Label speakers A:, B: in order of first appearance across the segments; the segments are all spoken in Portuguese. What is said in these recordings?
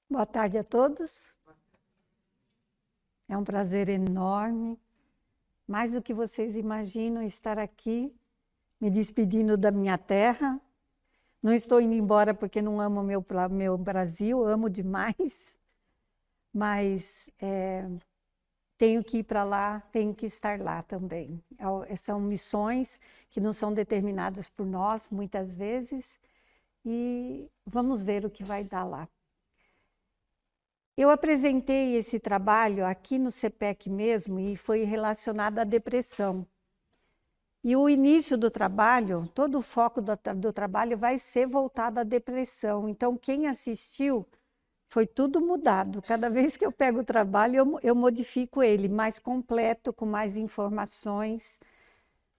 A: Boa tarde a todos. É um prazer enorme, mais do que vocês imaginam, estar aqui, me despedindo da minha terra. Não estou indo embora porque não amo meu Brasil, amo demais, mas tenho que ir para lá, tenho que estar lá também. São missões que não são determinadas por nós, muitas vezes, e vamos ver o que vai dar lá. Eu apresentei esse trabalho aqui no CPEC mesmo e foi relacionado à depressão. E o início do trabalho, todo o foco do trabalho vai ser voltado à depressão. Então, quem assistiu, foi tudo mudado. Cada vez que eu pego o trabalho, eu modifico ele, mais completo, com mais informações,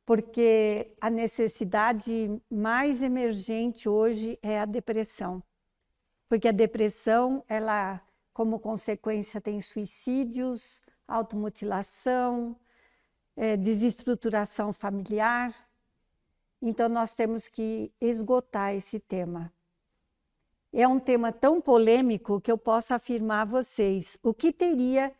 A: porque a necessidade mais emergente hoje é a depressão. Porque a depressão, ela, como consequência, tem suicídios, automutilação, desestruturação familiar. Então, nós temos que esgotar esse tema. É um tema tão polêmico que eu posso afirmar a vocês o que teria,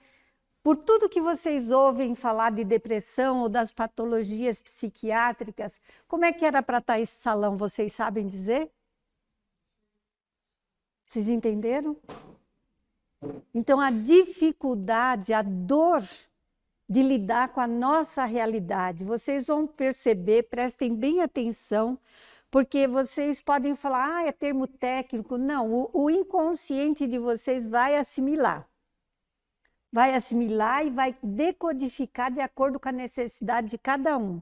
A: por tudo que vocês ouvem falar de depressão ou das patologias psiquiátricas, como é que era para estar esse salão, vocês sabem dizer? Vocês entenderam? Então, a dificuldade, a dor de lidar com a nossa realidade, vocês vão perceber, prestem bem atenção, porque vocês podem falar, é termo técnico. Não, o inconsciente de vocês vai assimilar. Vai assimilar e vai decodificar de acordo com a necessidade de cada um.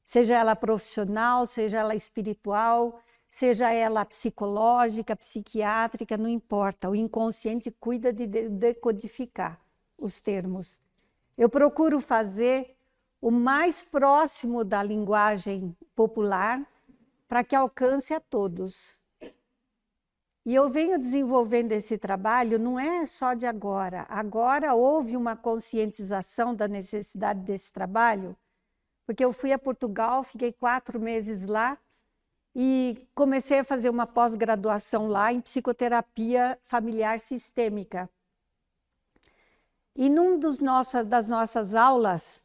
A: Seja ela profissional, seja ela espiritual, seja ela psicológica, psiquiátrica, não importa. O inconsciente cuida de decodificar os termos. Eu procuro fazer o mais próximo da linguagem popular para que alcance a todos. E eu venho desenvolvendo esse trabalho, não é só de agora. Agora houve uma conscientização da necessidade desse trabalho, porque eu fui a Portugal, fiquei 4 meses lá, e comecei a fazer uma pós-graduação lá em psicoterapia familiar sistêmica. E das nossas aulas,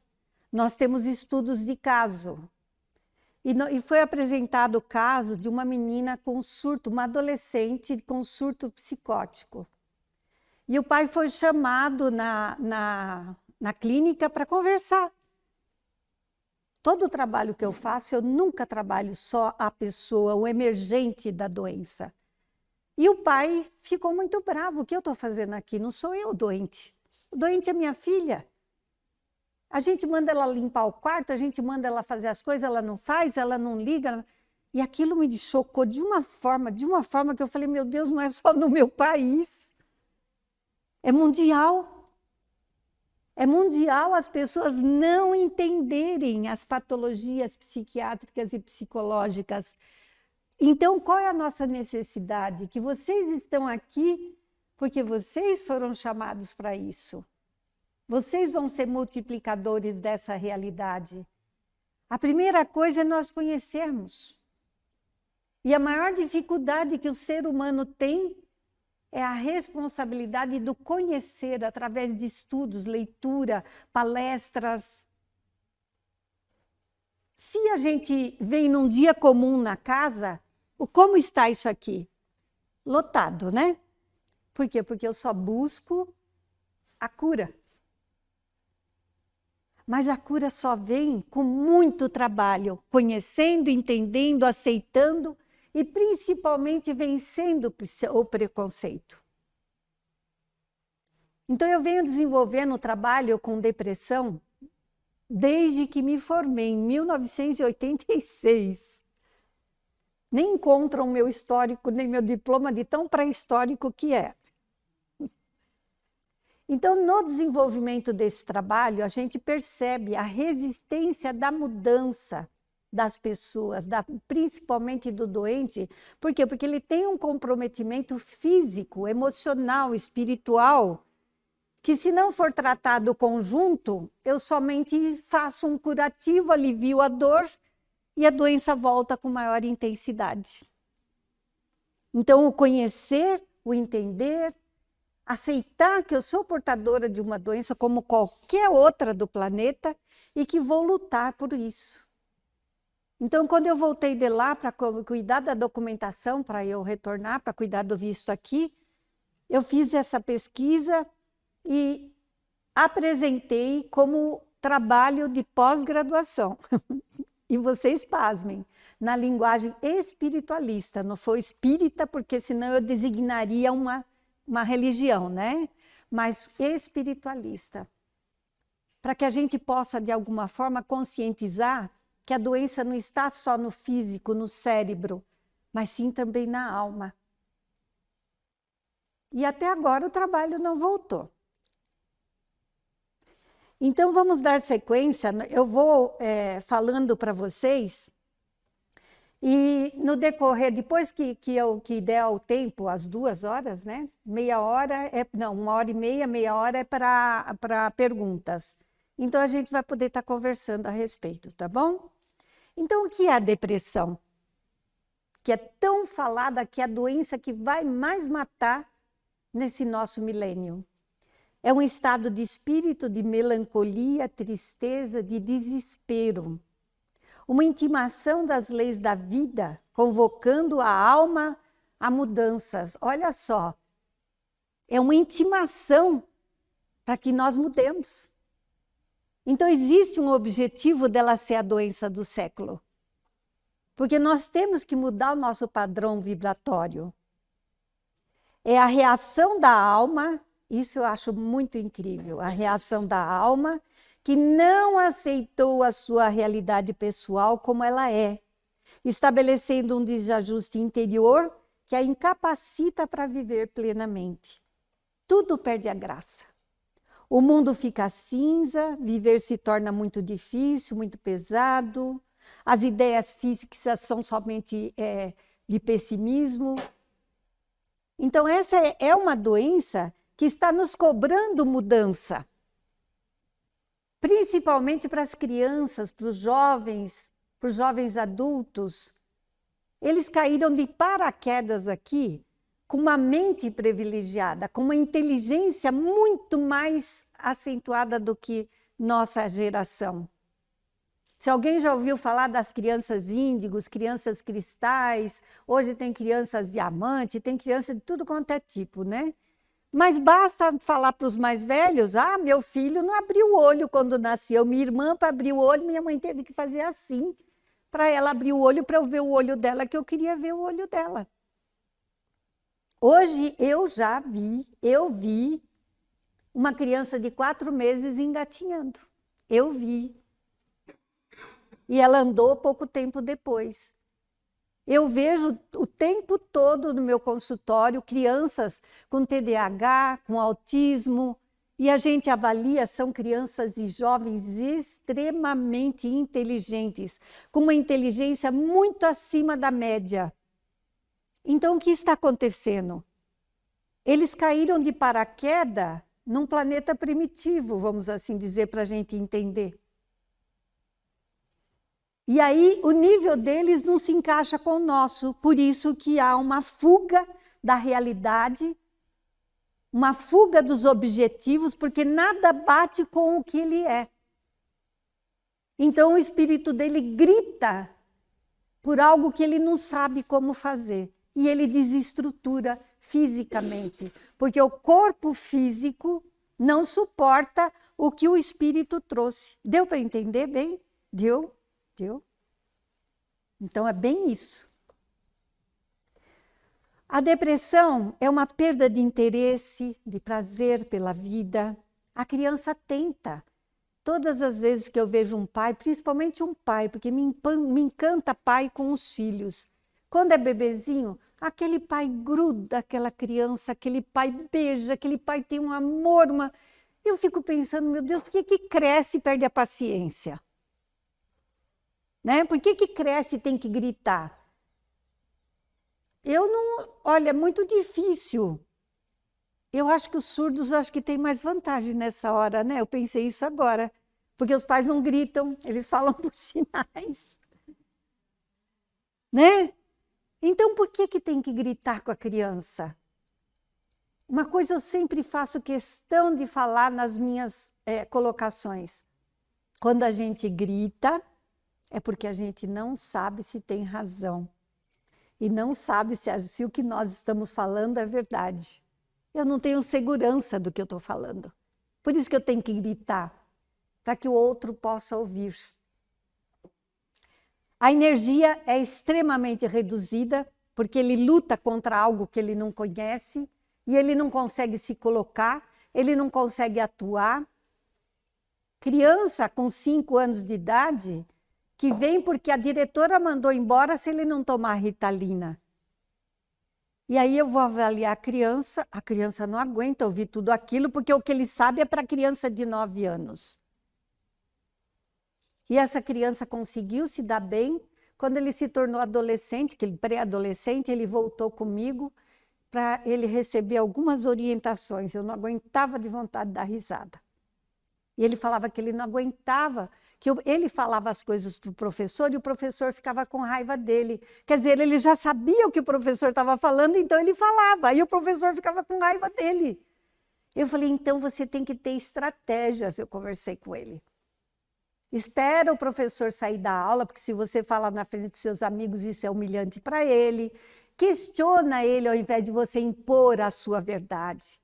A: nós temos estudos de caso. E foi apresentado o caso de uma menina com surto, uma adolescente com surto psicótico. E o pai foi chamado na clínica para conversar. Todo o trabalho que eu faço, eu nunca trabalho só a pessoa, o emergente da doença. E o pai ficou muito bravo. O que eu estou fazendo aqui? Não sou eu doente. O doente é minha filha. A gente manda ela limpar o quarto, a gente manda ela fazer as coisas, ela não faz, ela não liga. E aquilo me chocou de uma forma que eu falei, meu Deus, não é só no meu país. É mundial. É mundial as pessoas não entenderem as patologias psiquiátricas e psicológicas. Então, qual é a nossa necessidade? Que vocês estão aqui porque vocês foram chamados para isso. Vocês vão ser multiplicadores dessa realidade. A primeira coisa é nós conhecermos. E a maior dificuldade que o ser humano tem é a responsabilidade do conhecer através de estudos, leitura, palestras. Se a gente vem num dia comum na casa, como está isso aqui? Lotado, né? Por quê? Porque eu só busco a cura. Mas a cura só vem com muito trabalho, conhecendo, entendendo, aceitando e principalmente vencendo o preconceito. Então eu venho desenvolvendo o trabalho com depressão desde que me formei, em 1986. Nem encontram meu histórico, nem meu diploma de tão pré-histórico que é. Então, no desenvolvimento desse trabalho, a gente percebe a resistência da mudança das pessoas, principalmente do doente. Por quê? Porque ele tem um comprometimento físico, emocional, espiritual, que se não for tratado conjunto, eu somente faço um curativo, alivio a dor e a doença volta com maior intensidade. Então, o conhecer, o entender, aceitar que eu sou portadora de uma doença como qualquer outra do planeta e que vou lutar por isso. Então, quando eu voltei de lá para cuidar da documentação, para eu retornar, para cuidar do visto aqui, eu fiz essa pesquisa e apresentei como trabalho de pós-graduação. E vocês pasmem, na linguagem espiritualista, não foi espírita, porque senão eu designaria uma religião, né? Mas espiritualista. Para que a gente possa, de alguma forma, conscientizar que a doença não está só no físico, no cérebro, mas sim também na alma. E até agora o trabalho não voltou. Então, vamos dar sequência. Eu vou falando para vocês, e no decorrer, depois que der o tempo, as 2 horas, né? Meia hora, 1h30, meia hora é para perguntas. Então, a gente vai poder estar conversando a respeito, tá bom? Então, o que é a depressão? Que é tão falada, que é a doença que vai mais matar nesse nosso milênio. É um estado de espírito de melancolia, tristeza, de desespero. Uma intimação das leis da vida, convocando a alma a mudanças. Olha só, é uma intimação para que nós mudemos. Então, existe um objetivo dela ser a doença do século. Porque nós temos que mudar o nosso padrão vibratório. É a reação da alma, isso eu acho muito incrível, a reação da alma que não aceitou a sua realidade pessoal como ela é, estabelecendo um desajuste interior que a incapacita para viver plenamente. Tudo perde a graça. O mundo fica cinza, viver se torna muito difícil, muito pesado, as ideias físicas são somente de pessimismo. Então, essa é uma doença que está nos cobrando mudança, principalmente para as crianças, para os jovens adultos. Eles caíram de paraquedas aqui com uma mente privilegiada, com uma inteligência muito mais acentuada do que nossa geração. Se alguém já ouviu falar das crianças índigos, crianças cristais, hoje tem crianças diamante, tem criança de tudo quanto é tipo, né? Mas basta falar para os mais velhos, meu filho não abriu o olho quando nasceu, minha irmã para abrir o olho, minha mãe teve que fazer assim, para ela abrir o olho, para eu ver o olho dela, que eu queria ver o olho dela. Hoje eu vi uma criança de 4 meses engatinhando, eu vi. E ela andou pouco tempo depois. Eu vejo o tempo todo no meu consultório crianças com TDAH, com autismo, e a gente avalia, são crianças e jovens extremamente inteligentes, com uma inteligência muito acima da média. Então, o que está acontecendo? Eles caíram de paraquedas num planeta primitivo, vamos assim dizer, para a gente entender. E aí o nível deles não se encaixa com o nosso, por isso que há uma fuga da realidade, uma fuga dos objetivos, porque nada bate com o que ele é. Então o espírito dele grita por algo que ele não sabe como fazer. E ele desestrutura fisicamente, porque o corpo físico não suporta o que o espírito trouxe. Deu para entender bem? Deu? Então é bem isso. A depressão é uma perda de interesse, de prazer pela vida. A criança tenta. Todas as vezes que eu vejo um pai, principalmente um pai, porque me encanta pai com os filhos. Quando é bebezinho, aquele pai gruda aquela criança, aquele pai beija, aquele pai tem um amor. Eu fico pensando, meu Deus, por que cresce e perde a paciência? Né? Por que cresce e tem que gritar? Olha, é muito difícil. Eu acho que os surdos têm mais vantagem nessa hora, né? Eu pensei isso agora, porque os pais não gritam, eles falam por sinais. Né? Então, por que tem que gritar com a criança? Uma coisa eu sempre faço questão de falar nas minhas colocações. Quando a gente grita, é porque a gente não sabe se tem razão. E não sabe se o que nós estamos falando é verdade. Eu não tenho segurança do que eu estou falando. Por isso que eu tenho que gritar, para que o outro possa ouvir. A energia é extremamente reduzida, porque ele luta contra algo que ele não conhece, e ele não consegue se colocar, ele não consegue atuar. Criança com 5 anos de idade, que vem porque a diretora mandou embora se ele não tomar Ritalina. E aí eu vou avaliar a criança não aguenta ouvir tudo aquilo, porque o que ele sabe é para a criança de 9 anos. E essa criança conseguiu se dar bem. Quando ele se tornou adolescente, pré-adolescente, ele voltou comigo para ele receber algumas orientações. Eu não aguentava de vontade de dar risada. E ele falava que ele não aguentava, que ele falava as coisas para o professor e o professor ficava com raiva dele. Quer dizer, ele já sabia o que o professor estava falando, então ele falava, e o professor ficava com raiva dele. Eu falei, então você tem que ter estratégias, eu conversei com ele. Espera o professor sair da aula, porque se você falar na frente dos seus amigos, isso é humilhante para ele. Questiona ele ao invés de você impor a sua verdade.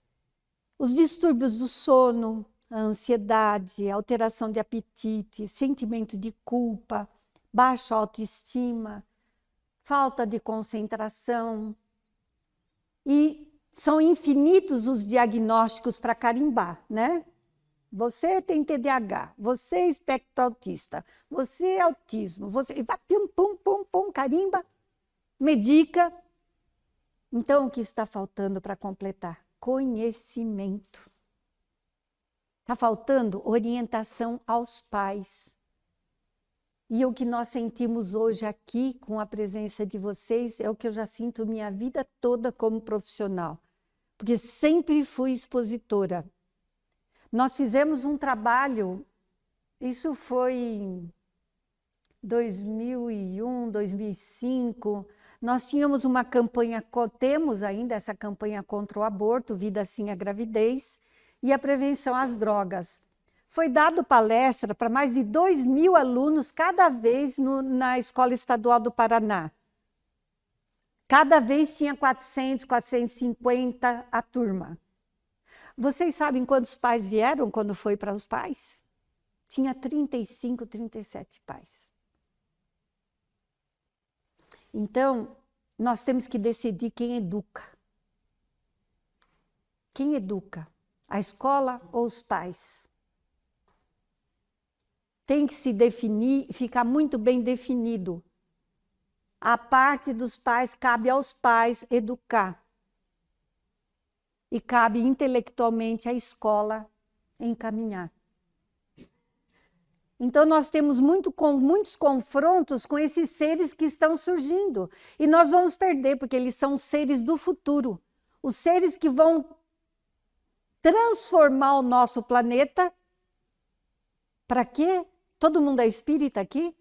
A: Os distúrbios do sono, a ansiedade, a alteração de apetite, sentimento de culpa, baixa autoestima, falta de concentração. E são infinitos os diagnósticos para carimbar, né? Você tem TDAH, você é espectro autista, você é autismo, você vai pum, pum, pum, pum, carimba, medica. Então, o que está faltando para completar? Conhecimento. Está faltando orientação aos pais. E o que nós sentimos hoje aqui, com a presença de vocês, é o que eu já sinto minha vida toda como profissional. Porque sempre fui expositora. Nós fizemos um trabalho, isso foi em 2001, 2005, nós tínhamos uma campanha, temos ainda essa campanha contra o aborto, Vida Sim à Gravidez, e a prevenção às drogas. Foi dado palestra para mais de 2.000 alunos cada vez na Escola Estadual do Paraná. Cada vez tinha 400, 450 a turma. Vocês sabem quantos pais vieram quando foi para os pais? Tinha 35, 37 pais. Então, nós temos que decidir quem educa. Quem educa? A escola ou os pais? Tem que se definir, ficar muito bem definido. A parte dos pais, cabe aos pais educar. E cabe intelectualmente à escola encaminhar. Então, nós temos muitos confrontos com esses seres que estão surgindo. E nós vamos perder, porque eles são os seres do futuro. Os seres que vão transformar o nosso planeta. Para quê? Todo mundo é espírita aqui?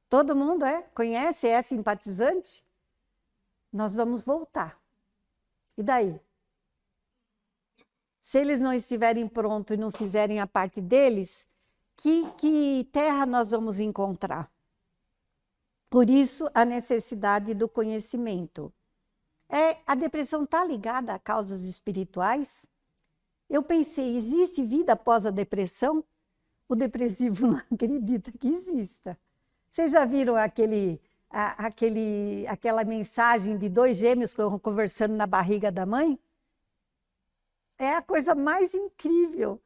A: Todo mundo é? Conhece? É simpatizante? Nós vamos voltar. E daí? Se eles não estiverem prontos e não fizerem a parte deles, que terra nós vamos encontrar? Por isso, a necessidade do conhecimento. A depressão está ligada a causas espirituais? Eu pensei, existe vida após a depressão? O depressivo não acredita que exista. Vocês já viram aquela mensagem de 2 gêmeos conversando na barriga da mãe? É a coisa mais incrível.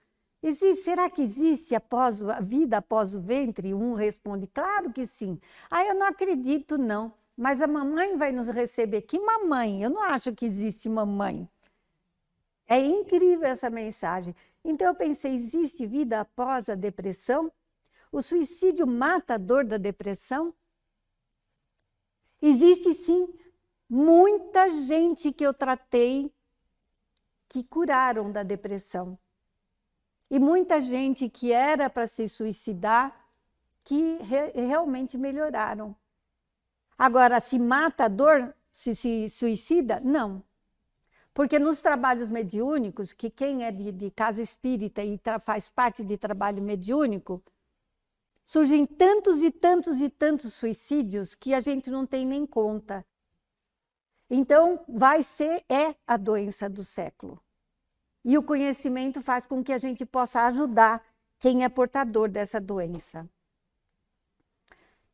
A: Será que existe a vida após o ventre? Um responde, claro que sim. Eu não acredito, não. Mas a mamãe vai nos receber. Que mamãe? Eu não acho que existe mamãe. É incrível essa mensagem. Então eu pensei, existe vida após a depressão? O suicídio mata a dor da depressão? Existe sim. Muita gente que eu tratei que curaram da depressão. E muita gente que era para se suicidar, que realmente melhoraram. Agora, se mata a dor, se suicida? Não. Porque nos trabalhos mediúnicos, que quem é de casa espírita e faz parte de trabalho mediúnico, surgem tantos e tantos e tantos suicídios que a gente não tem nem conta. Então, é a doença do século. E o conhecimento faz com que a gente possa ajudar quem é portador dessa doença.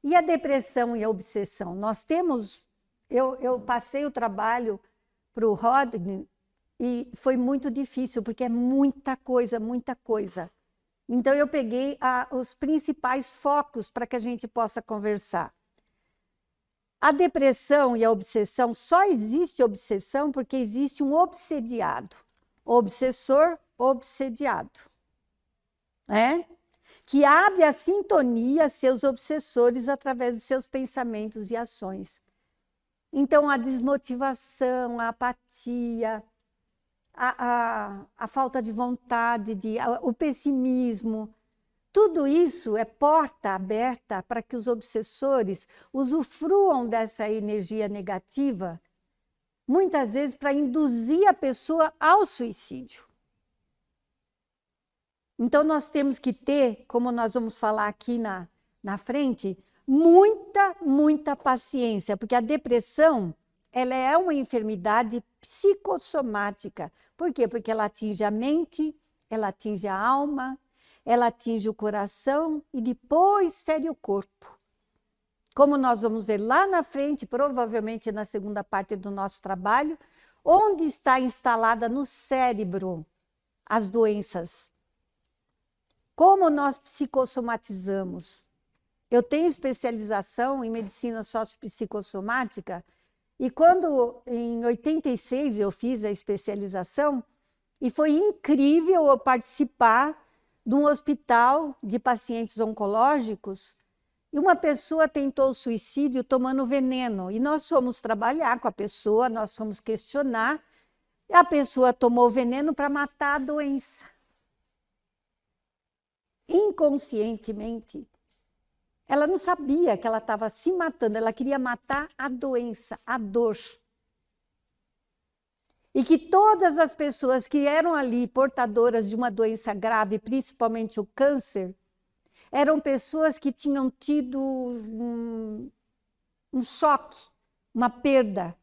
A: E a depressão e a obsessão? Nós temos... Eu passei o trabalho para o Rodney e foi muito difícil, porque é muita coisa, muita coisa. Então, eu peguei os principais focos para que a gente possa conversar. A depressão e a obsessão, só existe obsessão porque existe um obsediado. Obsessor, obsediado. Né? Que abre a sintonia a seus obsessores através dos seus pensamentos e ações. Então, a desmotivação, a apatia, a falta de vontade, o pessimismo, tudo isso é porta aberta para que os obsessores usufruam dessa energia negativa, muitas vezes para induzir a pessoa ao suicídio. Então, nós temos que ter, como nós vamos falar aqui na frente, muita paciência, porque a depressão, ela é uma enfermidade psicossomática. Por quê? Porque ela atinge a mente, ela atinge a alma, ela atinge o coração e depois fere o corpo. Como nós vamos ver lá na frente, provavelmente na segunda parte do nosso trabalho, onde está instalada no cérebro as doenças. Como nós psicossomatizamos? Eu tenho especialização em medicina sociopsicossomática e quando, em 86, eu fiz a especialização e foi incrível eu participar de um hospital de pacientes oncológicos e uma pessoa tentou suicídio tomando veneno e nós fomos trabalhar com a pessoa, nós fomos questionar e a pessoa tomou veneno para matar a doença. Inconscientemente. Ela não sabia que ela estava se matando, ela queria matar a doença, a dor. E que todas as pessoas que eram ali portadoras de uma doença grave, principalmente o câncer, eram pessoas que tinham tido um choque, uma perda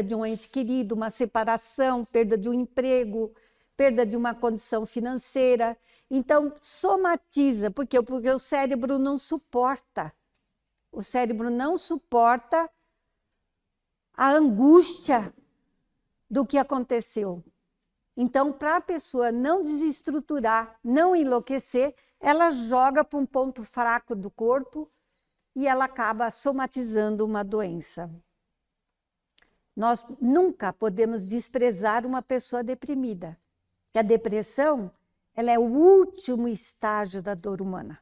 A: de um ente querido, uma separação, perda de um emprego, perda de uma condição financeira. Então, somatiza. Por quê? Porque o cérebro não suporta. O cérebro não suporta a angústia do que aconteceu. Então, para a pessoa não desestruturar, não enlouquecer, ela joga para um ponto fraco do corpo e ela acaba somatizando uma doença. Nós nunca podemos desprezar uma pessoa deprimida. Que a depressão, ela é o último estágio da dor humana.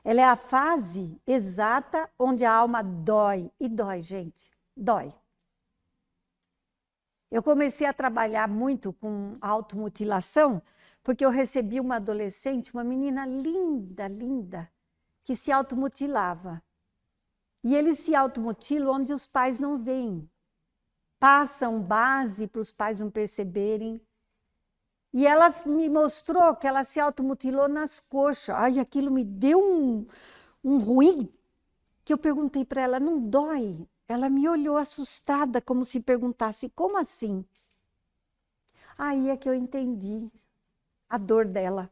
A: Ela é a fase exata onde a alma dói. E dói, gente, dói. Eu comecei a trabalhar muito com automutilação, porque eu recebi uma adolescente, uma menina linda, linda, que se automutilava. E eles se automutilam onde os pais não veem. Passam base para os pais não perceberem. E ela me mostrou que ela se automutilou nas coxas. Ai, aquilo me deu um ruim, que eu perguntei para ela, não dói? Ela me olhou assustada, como se perguntasse, como assim? Aí é que eu entendi a dor dela.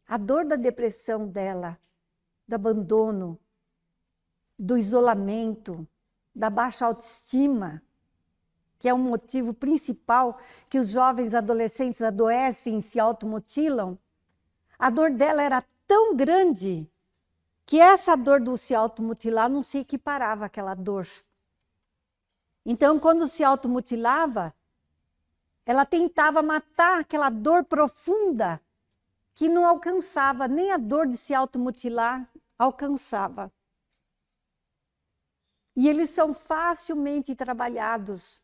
A: A dor da depressão dela, do abandono, do isolamento, da baixa autoestima, que é um motivo principal que os jovens adolescentes adoecem e se automutilam. A dor dela era tão grande que essa dor do se automutilar não se equiparava àquela dor. Então, quando se automutilava, ela tentava matar aquela dor profunda que não alcançava, nem a dor de se automutilar alcançava. E eles são facilmente trabalhados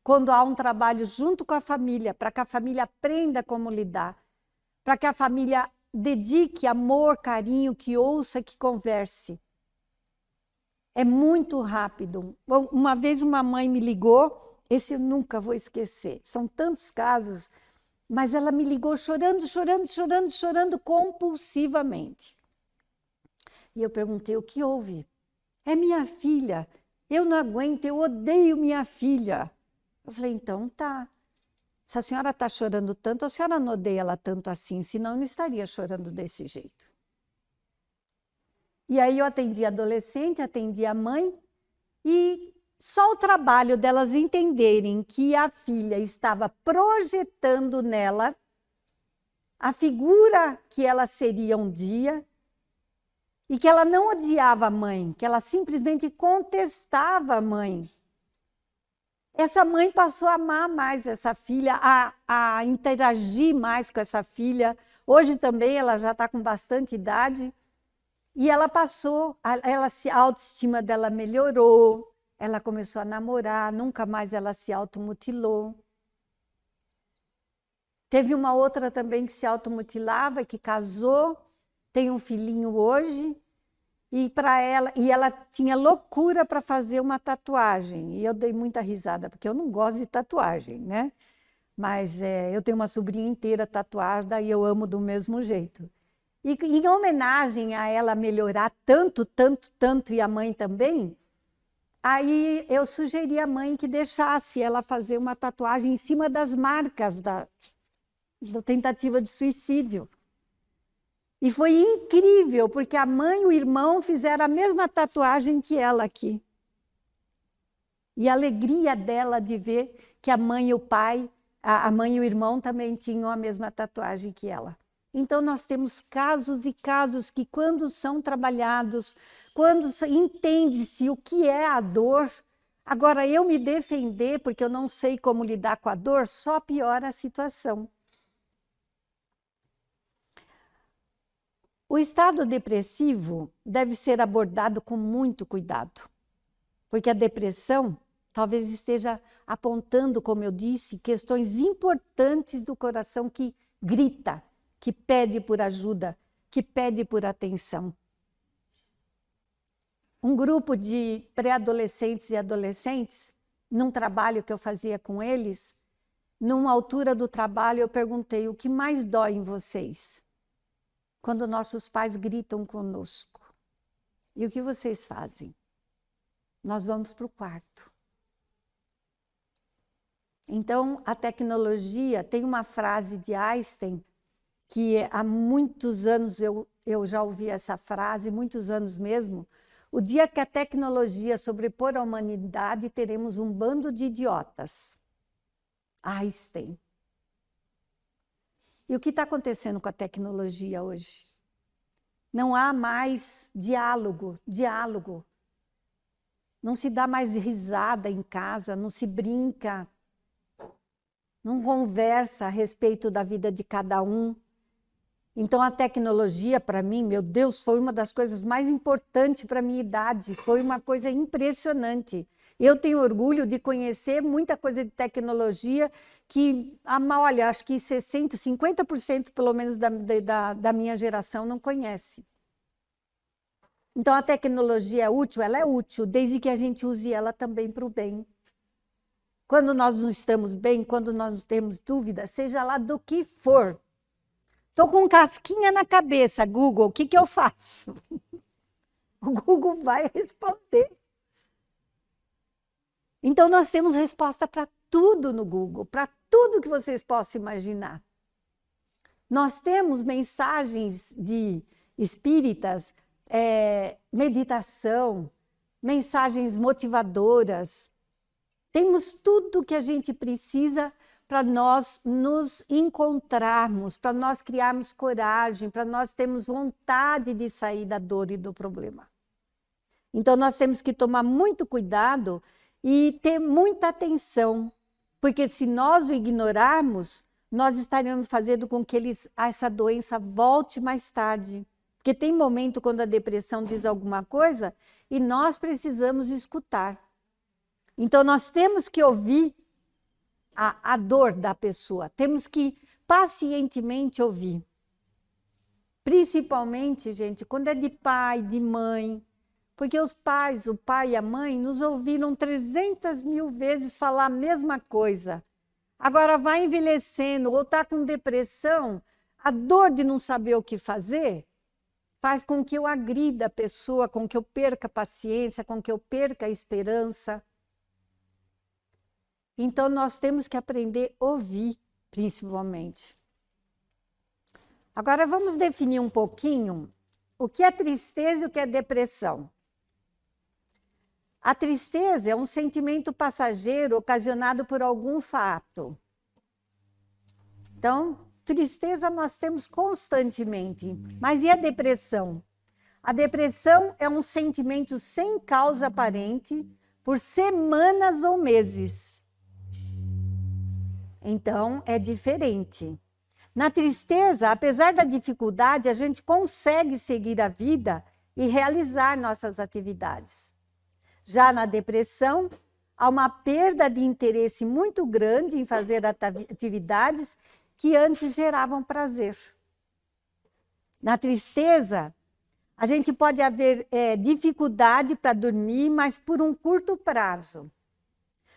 A: quando há um trabalho junto com a família, para que a família aprenda como lidar, para que a família dedique amor, carinho, que ouça, que converse. É muito rápido. Uma vez uma mãe me ligou, esse eu nunca vou esquecer. São tantos casos, mas ela me ligou chorando, chorando, chorando, chorando compulsivamente. E eu perguntei, o que houve? É minha filha. Eu não aguento, eu odeio minha filha. Eu falei, então tá. Se a senhora está chorando tanto, a senhora não odeia ela tanto assim, senão eu não estaria chorando desse jeito. E aí eu atendi a adolescente, atendi a mãe, e só o trabalho delas entenderem que a filha estava projetando nela a figura que ela seria um dia, e que ela não odiava a mãe, que ela simplesmente contestava a mãe. Essa mãe passou a amar mais essa filha, a interagir mais com essa filha. Hoje também ela já está com bastante idade. E ela passou, a autoestima dela melhorou, ela começou a namorar, nunca mais ela se automutilou. Teve uma outra também que se automutilava, que casou, tem um filhinho hoje, e ela tinha loucura para fazer uma tatuagem. E eu dei muita risada, porque eu não gosto de tatuagem, né? Mas eu tenho uma sobrinha inteira tatuada e eu amo do mesmo jeito. E em homenagem a ela melhorar tanto, tanto, tanto, e a mãe também, aí eu sugeri à mãe que deixasse ela fazer uma tatuagem em cima das marcas da tentativa de suicídio. E foi incrível, porque a mãe e o irmão fizeram a mesma tatuagem que ela aqui. E a alegria dela de ver que a mãe e o pai, a mãe e o irmão também tinham a mesma tatuagem que ela. Então, nós temos casos e casos que, quando são trabalhados, quando entende-se o que é a dor, agora eu me defender, porque eu não sei como lidar com a dor, só piora a situação. O estado depressivo deve ser abordado com muito cuidado, porque a depressão talvez esteja apontando, como eu disse, questões importantes do coração que grita, que pede por ajuda, que pede por atenção. Um grupo de pré-adolescentes e adolescentes, num trabalho que eu fazia com eles, numa altura do trabalho eu perguntei, o que mais dói em vocês? Quando nossos pais gritam conosco. E o que vocês fazem? Nós vamos para o quarto. Então, a tecnologia, tem uma frase de Einstein, que há muitos anos eu já ouvi essa frase, muitos anos mesmo. O dia que a tecnologia sobrepor a humanidade, teremos um bando de idiotas. Einstein. E o que está acontecendo com a tecnologia hoje? Não há mais diálogo. Não se dá mais risada em casa, não se brinca, não conversa a respeito da vida de cada um. Então, a tecnologia, para mim, meu Deus, foi uma das coisas mais importantes para a minha idade. Foi uma coisa impressionante. Eu tenho orgulho de conhecer muita coisa de tecnologia que, olha, acho que 60%, 50% pelo menos da minha geração não conhece. Então, a tecnologia é útil? Ela é útil, desde que a gente use ela também para o bem. Quando nós não estamos bem, quando nós temos dúvida, seja lá do que for, estou com casquinha na cabeça, Google, o que eu faço? O Google vai responder. Então, nós temos resposta para tudo no Google, para tudo que vocês possam imaginar. Nós temos mensagens de espíritas, meditação, mensagens motivadoras. Temos tudo que a gente precisa para nós nos encontrarmos, para nós criarmos coragem, para nós termos vontade de sair da dor e do problema. Então, nós temos que tomar muito cuidado e ter muita atenção, porque se nós o ignorarmos, nós estaremos fazendo com que essa doença volte mais tarde. Porque tem momento quando a depressão diz alguma coisa e nós precisamos escutar. Então, nós temos que ouvir a dor da pessoa, temos que pacientemente ouvir. Principalmente, gente, quando é de pai, de mãe, Porque os pais, o pai e a mãe, nos ouviram 300.000 vezes falar a mesma coisa. Agora vai envelhecendo ou está com depressão, a dor de não saber o que fazer faz com que eu agrida a pessoa, com que eu perca a paciência, com que eu perca a esperança. Então, nós temos que aprender a ouvir, principalmente. Agora, vamos definir um pouquinho o que é tristeza e o que é depressão. A tristeza é um sentimento passageiro ocasionado por algum fato. Então, tristeza nós temos constantemente. Mas e a depressão? A depressão é um sentimento sem causa aparente por semanas ou meses. Então, é diferente. Na tristeza, apesar da dificuldade, a gente consegue seguir a vida e realizar nossas atividades. Já na depressão, há uma perda de interesse muito grande em fazer atividades que antes geravam prazer. Na tristeza, a gente pode haver dificuldade para dormir, mas por um curto prazo.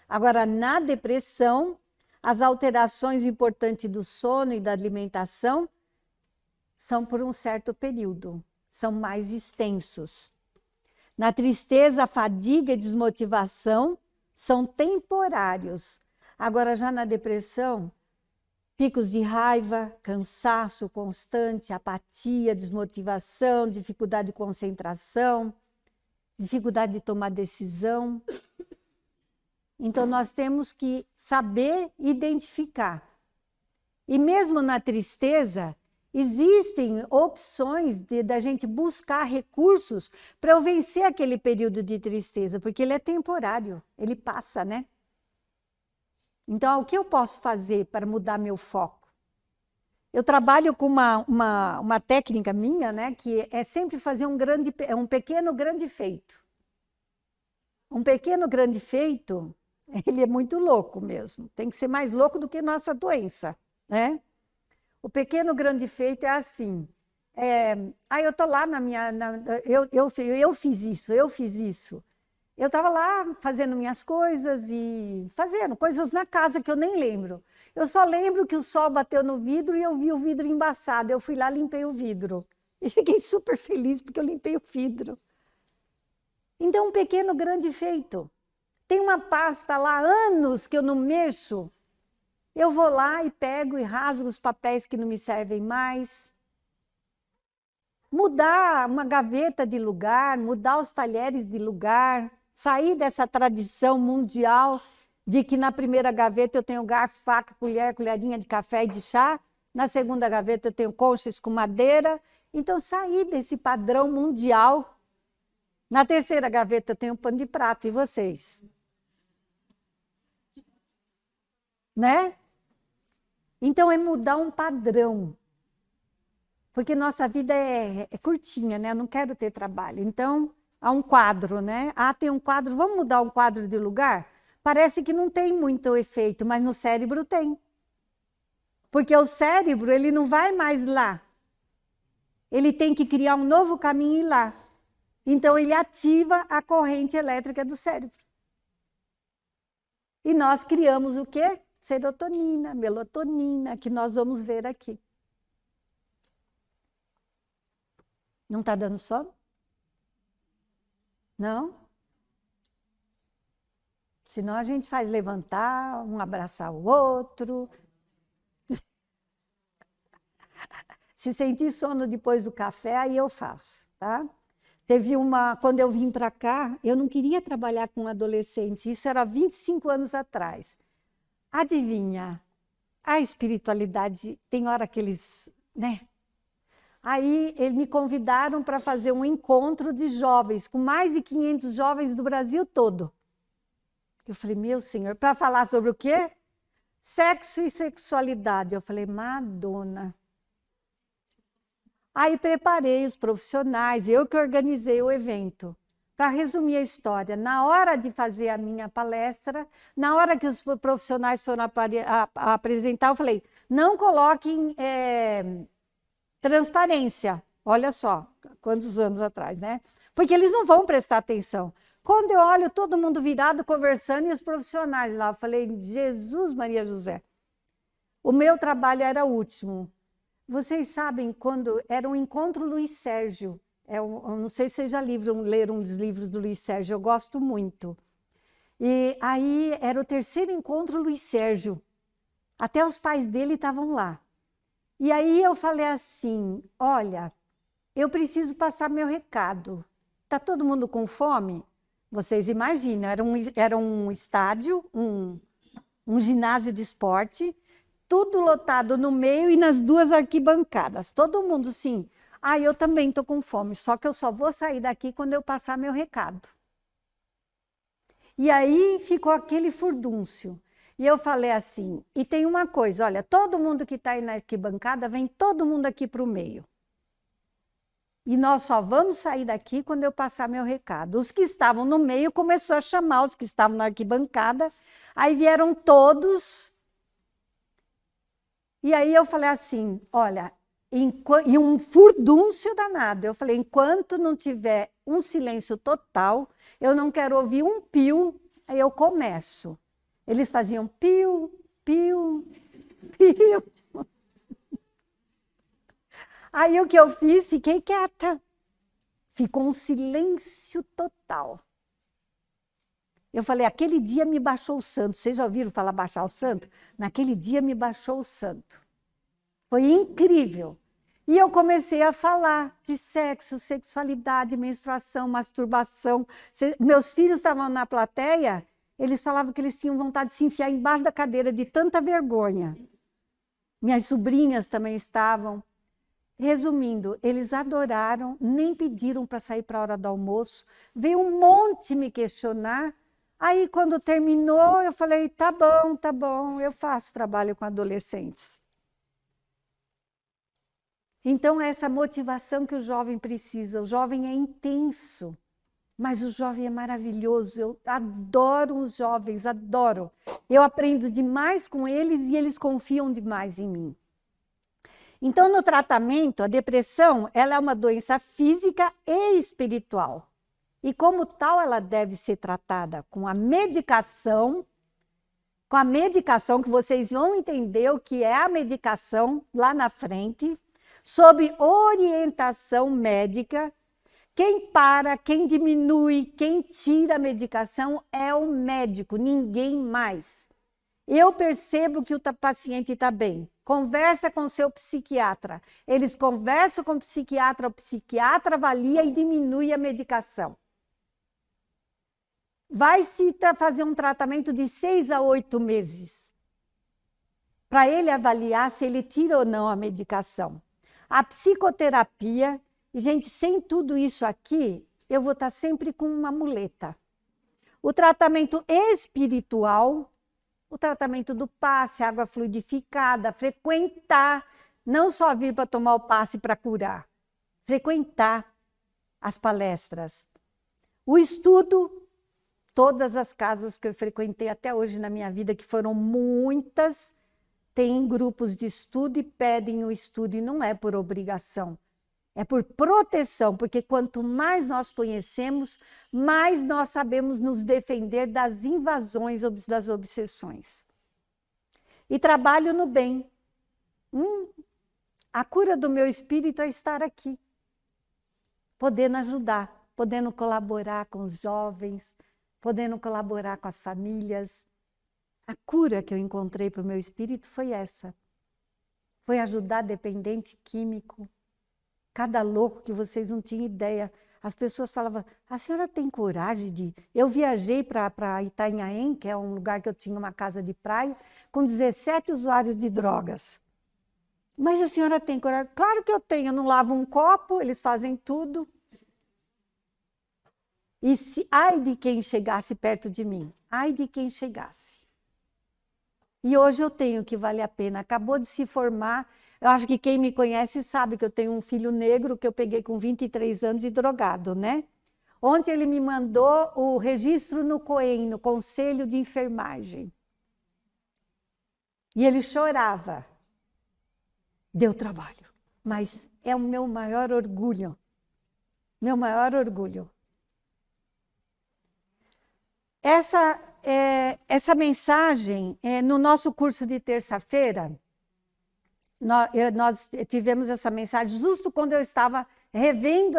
A: Agora, na depressão, as alterações importantes do sono e da alimentação são por um certo período, são mais extensos. Na tristeza, a fadiga e desmotivação são temporários. Agora, já na depressão, picos de raiva, cansaço constante, apatia, desmotivação, dificuldade de concentração, dificuldade de tomar decisão. Então, nós temos que saber identificar. E mesmo na tristeza, existem opções da gente buscar recursos para eu vencer aquele período de tristeza, porque ele é temporário, ele passa, né? Então, o que eu posso fazer para mudar meu foco? Eu trabalho com uma técnica minha, né, que é sempre fazer um pequeno grande feito. Um pequeno grande feito, ele é muito louco mesmo. Tem que ser mais louco do que nossa doença, né? O pequeno grande feito é assim. Eu estou lá eu fiz isso. Eu estava lá fazendo minhas coisas e fazendo coisas na casa que eu nem lembro. Eu só lembro que o sol bateu no vidro e eu vi o vidro embaçado. Eu fui lá, limpei o vidro. E fiquei super feliz porque eu limpei o vidro. Então, um pequeno grande feito. Tem uma pasta lá há anos que eu não mexo. Eu vou lá e pego e rasgo os papéis que não me servem mais. Mudar uma gaveta de lugar, mudar os talheres de lugar, sair dessa tradição mundial de que na primeira gaveta eu tenho garfo, faca, colher, colherinha de café e de chá, na segunda gaveta eu tenho conchas com madeira. Então, sair desse padrão mundial. Na terceira gaveta eu tenho pano de prato, e vocês? Né? Então, é mudar um padrão. Porque nossa vida é curtinha, né? Eu não quero ter trabalho. Então, há um quadro, né? Tem um quadro, vamos mudar um quadro de lugar? Parece que não tem muito efeito, mas no cérebro tem. Porque o cérebro, ele não vai mais lá. Ele tem que criar um novo caminho e ir lá. Então, ele ativa a corrente elétrica do cérebro. E nós criamos o quê? Serotonina, melatonina, que nós vamos ver aqui. Não está dando sono? Não? Senão a gente faz levantar, um abraçar o outro. Se sentir sono depois do café, aí eu faço, tá? Quando eu vim para cá, eu não queria trabalhar com adolescente, isso era 25 anos atrás. Adivinha, a espiritualidade, tem hora que eles, né? Aí eles me convidaram para fazer um encontro de jovens, com mais de 500 jovens do Brasil todo. Eu falei, meu Senhor, para falar sobre o quê? Sexo e sexualidade. Eu falei, Madonna. Aí preparei os profissionais, eu que organizei o evento. Para resumir a história, na hora de fazer a minha palestra, na hora que os profissionais foram apresentar, eu falei, não coloquem transparência, olha só. quantos anos atrás, né? Porque eles não vão prestar atenção. Quando eu olho todo mundo virado, conversando, e os profissionais lá, eu falei, Jesus, Maria José, o meu trabalho era o último. Vocês sabem, quando era um encontro Luiz Sérgio, eu não sei se vocês já leram os livros do Luiz Sérgio, eu gosto muito. E aí era o terceiro encontro Luiz Sérgio, até os pais dele estavam lá. E aí eu falei assim, olha, eu preciso passar meu recado. Está todo mundo com fome? Vocês imaginam, era um estádio, um ginásio de esporte, tudo lotado no meio e nas duas arquibancadas. Todo mundo, sim. Eu também estou com fome, só que eu só vou sair daqui quando eu passar meu recado. E aí ficou aquele furdúncio. E eu falei assim, e tem uma coisa, olha, todo mundo que está aí na arquibancada, vem todo mundo aqui para o meio. E nós só vamos sair daqui quando eu passar meu recado. Os que estavam no meio começou a chamar os que estavam na arquibancada, aí vieram todos. E aí eu falei assim, olha, e um furdúncio danado. Eu falei, enquanto não tiver um silêncio total, eu não quero ouvir um pio, aí eu começo. Eles faziam piu, piu, piu. Aí o que eu fiz? Fiquei quieta. Ficou um silêncio total. Eu falei, aquele dia me baixou o santo. Vocês já ouviram falar baixar o santo? Naquele dia me baixou o santo. Foi incrível. E eu comecei a falar de sexo, sexualidade, menstruação, masturbação. Meus filhos estavam na plateia, eles falavam que eles tinham vontade de se enfiar embaixo da cadeira de tanta vergonha. Minhas sobrinhas também estavam. Resumindo, eles adoraram, nem pediram para sair para a hora do almoço. Veio um monte me questionar. Aí, quando terminou, eu falei, tá bom, eu faço trabalho com adolescentes. Então, essa motivação que o jovem precisa. O jovem é intenso, mas o jovem é maravilhoso. Eu adoro os jovens, adoro. Eu aprendo demais com eles e eles confiam demais em mim. Então, no tratamento, a depressão ela é uma doença física e espiritual. E como tal, ela deve ser tratada com a medicação, que vocês vão entender o que é a medicação lá na frente, sob orientação médica. Quem para, quem diminui, quem tira a medicação é o médico, ninguém mais. Eu percebo que o paciente está bem. Conversa com o seu psiquiatra. Eles conversam com o psiquiatra avalia e diminui a medicação. Vai se fazer um tratamento de 6 a 8 meses, para ele avaliar se ele tira ou não a medicação. A psicoterapia, e gente, sem tudo isso aqui, eu vou estar sempre com uma muleta. O tratamento espiritual, o tratamento do passe, água fluidificada, frequentar, não só vir para tomar o passe para curar, frequentar as palestras. O estudo, todas as casas que eu frequentei até hoje na minha vida, que foram muitas, têm grupos de estudo e pedem o estudo, e não é por obrigação, é por proteção, porque quanto mais nós conhecemos, mais nós sabemos nos defender das invasões, das obsessões. E trabalho no bem. A cura do meu espírito é estar aqui, podendo ajudar, podendo colaborar com os jovens, podendo colaborar com as famílias. A cura que eu encontrei para o meu espírito foi essa. Foi ajudar dependente químico. Cada louco que vocês não tinham ideia. As pessoas falavam, a senhora tem coragem de... Eu viajei para Itanhaém, que é um lugar que eu tinha uma casa de praia, com 17 usuários de drogas. Mas a senhora tem coragem? Claro que eu tenho, eu não lavo um copo, eles fazem tudo. E ai de quem chegasse perto de mim, ai de quem chegasse. E hoje eu tenho que vale a pena, acabou de se formar. Eu acho que quem me conhece sabe que eu tenho um filho negro que eu peguei com 23 anos e drogado, né? Ontem ele me mandou o registro no COEN, no Conselho de Enfermagem. E ele chorava. Deu trabalho, mas é o meu maior orgulho. Meu maior orgulho. Essa mensagem, no nosso curso de terça-feira, nós tivemos essa mensagem justo quando eu estava revendo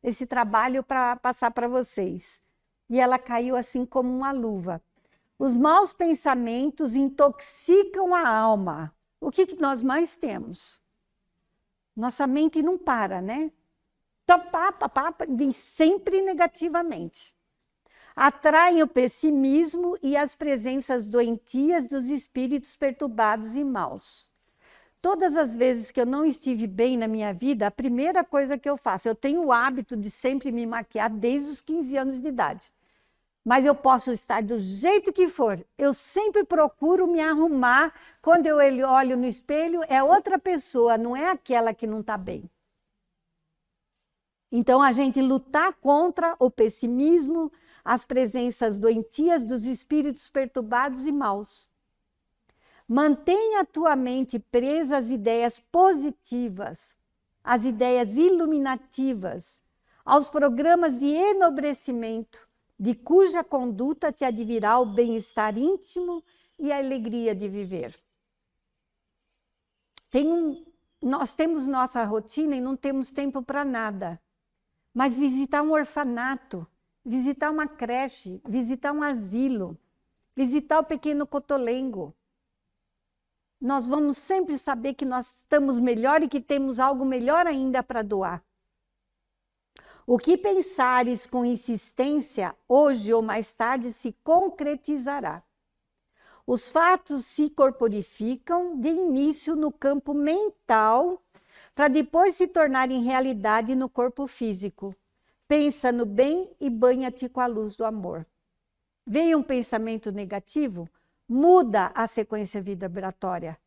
A: esse trabalho para passar para vocês. E ela caiu assim como uma luva. Os maus pensamentos intoxicam a alma. O que nós mais temos? Nossa mente não para, né? Sempre negativamente. Atraem o pessimismo e as presenças doentias dos espíritos perturbados e maus. Todas as vezes que eu não estive bem na minha vida, a primeira coisa que eu faço, eu tenho o hábito de sempre me maquiar desde os 15 anos de idade. Mas eu posso estar do jeito que for. Eu sempre procuro me arrumar. Quando eu olho no espelho, é outra pessoa, não é aquela que não está bem. Então, a gente lutar contra o pessimismo, as presenças doentias dos espíritos perturbados e maus. Mantenha a tua mente presa às ideias positivas, às ideias iluminativas, aos programas de enobrecimento, de cuja conduta te advirá o bem-estar íntimo e a alegria de viver. Nós temos nossa rotina e não temos tempo para nada. Mas visitar um orfanato, visitar uma creche, visitar um asilo, visitar o pequeno Cotolengo, nós vamos sempre saber que nós estamos melhor e que temos algo melhor ainda para doar. O que pensares com insistência, hoje ou mais tarde se concretizará. Os fatos se corporificam de início no campo mental, para depois se tornarem realidade no corpo físico. Pensa no bem e banha-te com a luz do amor. Veio um pensamento negativo, muda a sequência vibratória.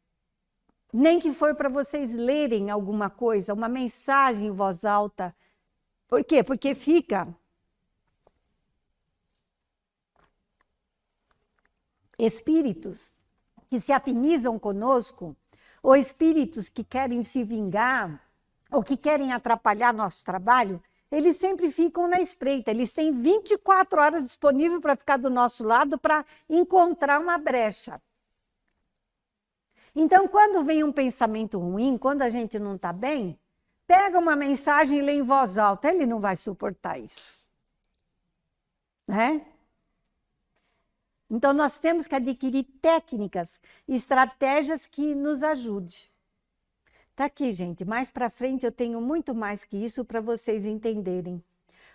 A: Nem que for para vocês lerem alguma coisa, uma mensagem em voz alta. Por quê? Porque fica espíritos que se afinizam conosco, ou espíritos que querem se vingar, ou que querem atrapalhar nosso trabalho, eles sempre ficam na espreita. Eles têm 24 horas disponíveis para ficar do nosso lado para encontrar uma brecha. Então, quando vem um pensamento ruim, quando a gente não está bem, pega uma mensagem e lê em voz alta. Ele não vai suportar isso. Né? Então, nós temos que adquirir técnicas, estratégias que nos ajudem. Está aqui, gente. Mais para frente eu tenho muito mais que isso para vocês entenderem.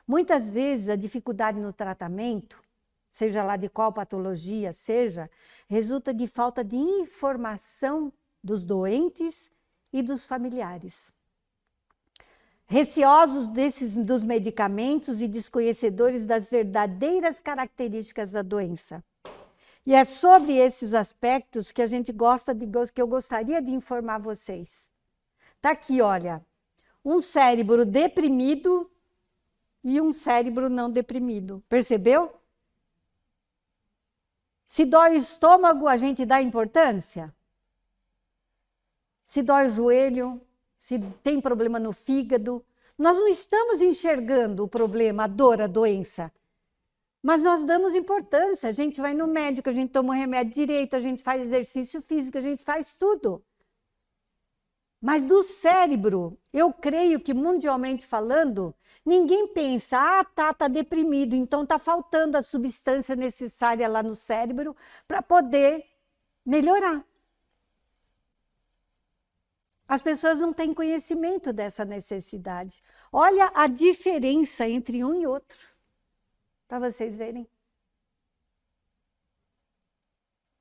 A: Muitas vezes a dificuldade no tratamento, seja lá de qual patologia seja, resulta de falta de informação dos doentes e dos familiares. Receosos dos medicamentos e desconhecedores das verdadeiras características da doença. E é sobre esses aspectos que eu gostaria de informar vocês. Está aqui, olha, um cérebro deprimido e um cérebro não deprimido. Percebeu? Se dói o estômago, a gente dá importância? Se dói o joelho, se tem problema no fígado, nós não estamos enxergando o problema, a dor, a doença. Mas nós damos importância, a gente vai no médico, a gente toma o remédio direito, a gente faz exercício físico, a gente faz tudo. Mas do cérebro, eu creio que mundialmente falando, ninguém pensa, tá deprimido, então tá faltando a substância necessária lá no cérebro para poder melhorar. As pessoas não têm conhecimento dessa necessidade. Olha a diferença entre um e outro. Para vocês verem.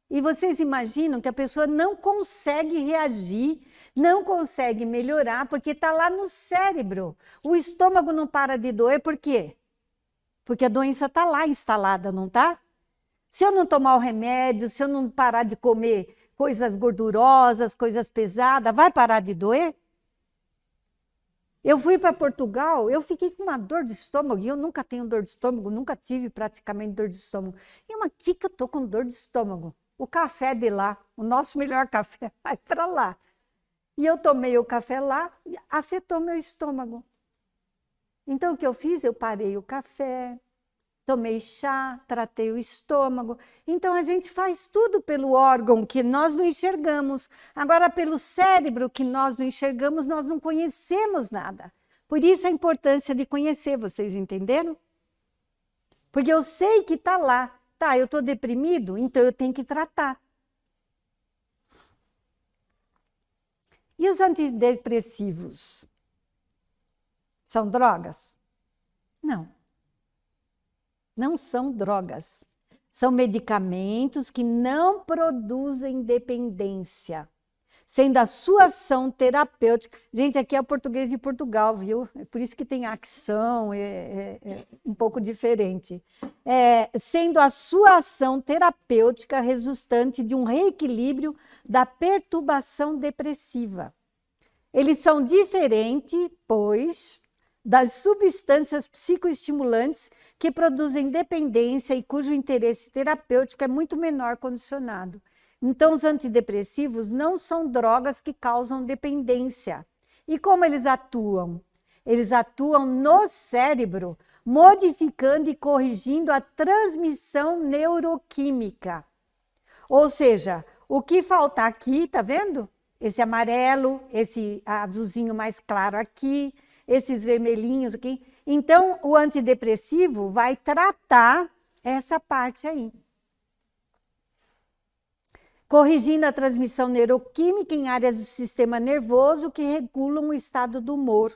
A: E vocês imaginam que a pessoa não consegue reagir, não consegue melhorar, porque está lá no cérebro. O estômago não para de doer, por quê? Porque a doença está lá instalada, não está? Se eu não tomar o remédio, se eu não parar de comer coisas gordurosas, coisas pesadas, vai parar de doer? Eu fui para Portugal, eu fiquei com uma dor de estômago, e eu nunca tenho dor de estômago, nunca tive praticamente dor de estômago. E mas que eu estou com dor de estômago? O café de lá, o nosso melhor café, vai para lá. E eu tomei o café lá e afetou meu estômago. Então, o que eu fiz? Eu parei o café, tomei chá, tratei o estômago. Então, a gente faz tudo pelo órgão que nós não enxergamos. Agora, pelo cérebro que nós não enxergamos, nós não conhecemos nada. Por isso a importância de conhecer, vocês entenderam? Porque eu sei que está lá. Tá, eu estou deprimido, então eu tenho que tratar. E os antidepressivos? São drogas? Não. Não são drogas. São medicamentos que não produzem dependência, sendo a sua ação terapêutica. Gente, aqui é o português de Portugal, viu? É por isso que tem ação, é um pouco diferente. Sendo a sua ação terapêutica resultante de um reequilíbrio da perturbação depressiva. Eles são diferentes, pois, das substâncias psicoestimulantes que produzem dependência e cujo interesse terapêutico é muito menor condicionado. Então, os antidepressivos não são drogas que causam dependência. E como eles atuam? Eles atuam no cérebro, modificando e corrigindo a transmissão neuroquímica. Ou seja, o que falta aqui, tá vendo? Esse amarelo, esse azulzinho mais claro aqui, esses vermelhinhos aqui. Então, o antidepressivo vai tratar essa parte aí. Corrigindo a transmissão neuroquímica em áreas do sistema nervoso que regulam o estado do humor,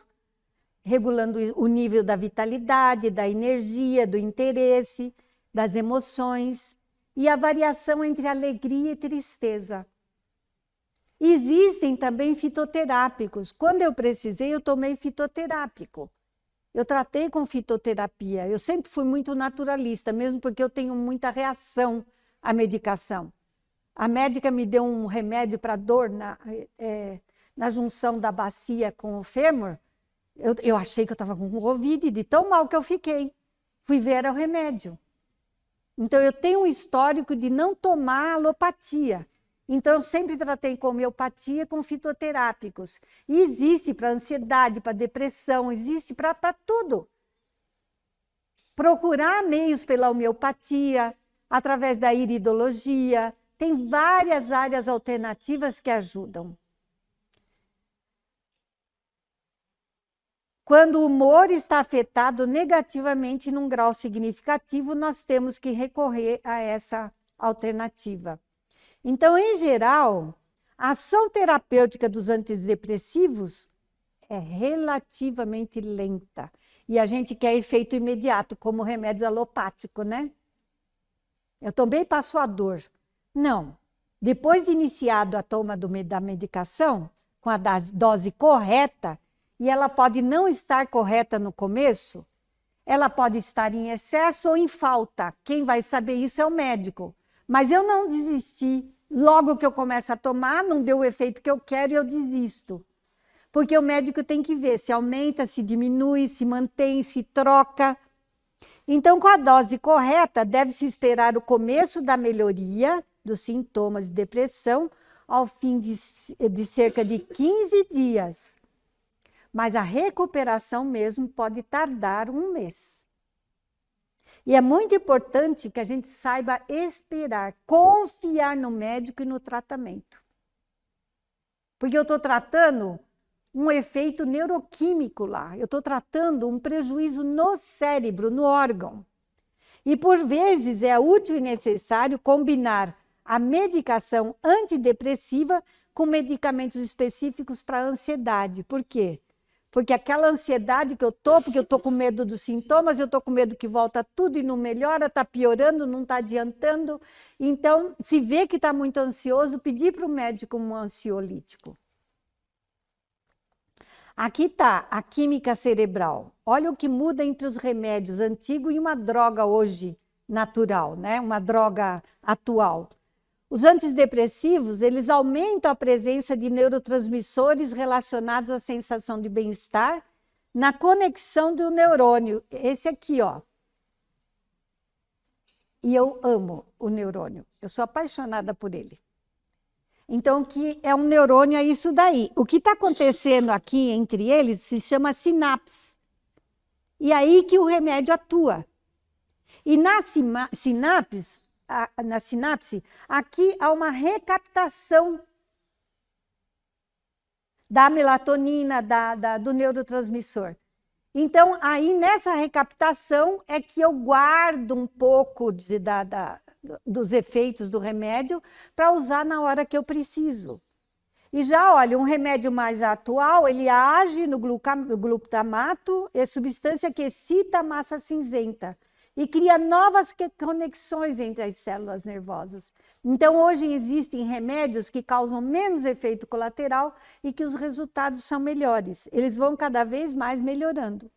A: regulando o nível da vitalidade, da energia, do interesse, das emoções e a variação entre alegria e tristeza. Existem também fitoterápicos. Quando eu precisei, eu tomei fitoterápico. Eu tratei com fitoterapia. Eu sempre fui muito naturalista, mesmo porque eu tenho muita reação à medicação. A médica me deu um remédio para dor na junção da bacia com o fêmur. Eu achei que eu estava com Covid, de tão mal que eu fiquei. Fui ver, era o remédio. Então, eu tenho um histórico de não tomar alopatia. Então, eu sempre tratei com homeopatia, com fitoterápicos. E existe para ansiedade, para depressão, existe para tudo. Procurar meios pela homeopatia, através da iridologia, tem várias áreas alternativas que ajudam. Quando o humor está afetado negativamente num grau significativo, nós temos que recorrer a essa alternativa. Então, em geral, a ação terapêutica dos antidepressivos é relativamente lenta. E a gente quer efeito imediato, como remédio alopático, né? Eu tomei e passo a dor. Não. Depois de iniciado a toma da medicação, com a dose correta, e ela pode não estar correta no começo, ela pode estar em excesso ou em falta. Quem vai saber isso é o médico. Mas eu não desisti. Logo que eu começo a tomar, não deu o efeito que eu quero e eu desisto. Porque o médico tem que ver se aumenta, se diminui, se mantém, se troca. Então, com a dose correta, deve-se esperar o começo da melhoria dos sintomas de depressão ao fim de cerca de 15 dias. Mas a recuperação mesmo pode tardar um mês. E é muito importante que a gente saiba esperar, confiar no médico e no tratamento. Porque eu estou tratando um efeito neuroquímico lá, eu estou tratando um prejuízo no cérebro, no órgão. E por vezes é útil e necessário combinar a medicação antidepressiva com medicamentos específicos para a ansiedade. Por quê? Porque aquela ansiedade que eu estou, porque eu estou com medo dos sintomas, eu estou com medo que volta tudo e não melhora, está piorando, não está adiantando. Então, se vê que está muito ansioso, pedir para o médico um ansiolítico. Aqui está a química cerebral. Olha o que muda entre os remédios antigos e uma droga hoje natural, né? Uma droga atual. Os antidepressivos, eles aumentam a presença de neurotransmissores relacionados à sensação de bem-estar na conexão do neurônio. Esse aqui, ó. E eu amo o neurônio. Eu sou apaixonada por ele. Então, o que é um neurônio é isso daí. O que está acontecendo aqui entre eles se chama sinapse. E aí que o remédio atua. E na sinapse, aqui há uma recaptação da melatonina, do neurotransmissor. Então, aí nessa recaptação é que eu guardo um pouco dos efeitos do remédio para usar na hora que eu preciso. E já, olha, um remédio mais atual, ele age no glutamato, é substância que excita a massa cinzenta e cria novas conexões entre as células nervosas. Então, hoje existem remédios que causam menos efeito colateral e que os resultados são melhores. Eles vão cada vez mais melhorando.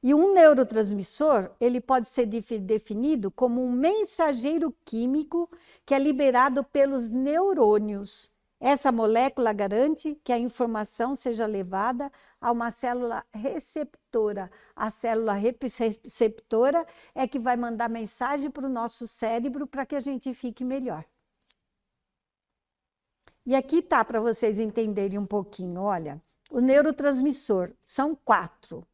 A: E um neurotransmissor, ele pode ser definido como um mensageiro químico que é liberado pelos neurônios. Essa molécula garante que a informação seja levada a uma célula receptora. A célula receptora é que vai mandar mensagem para o nosso cérebro para que a gente fique melhor. E aqui está para vocês entenderem um pouquinho. Olha, o neurotransmissor são 4.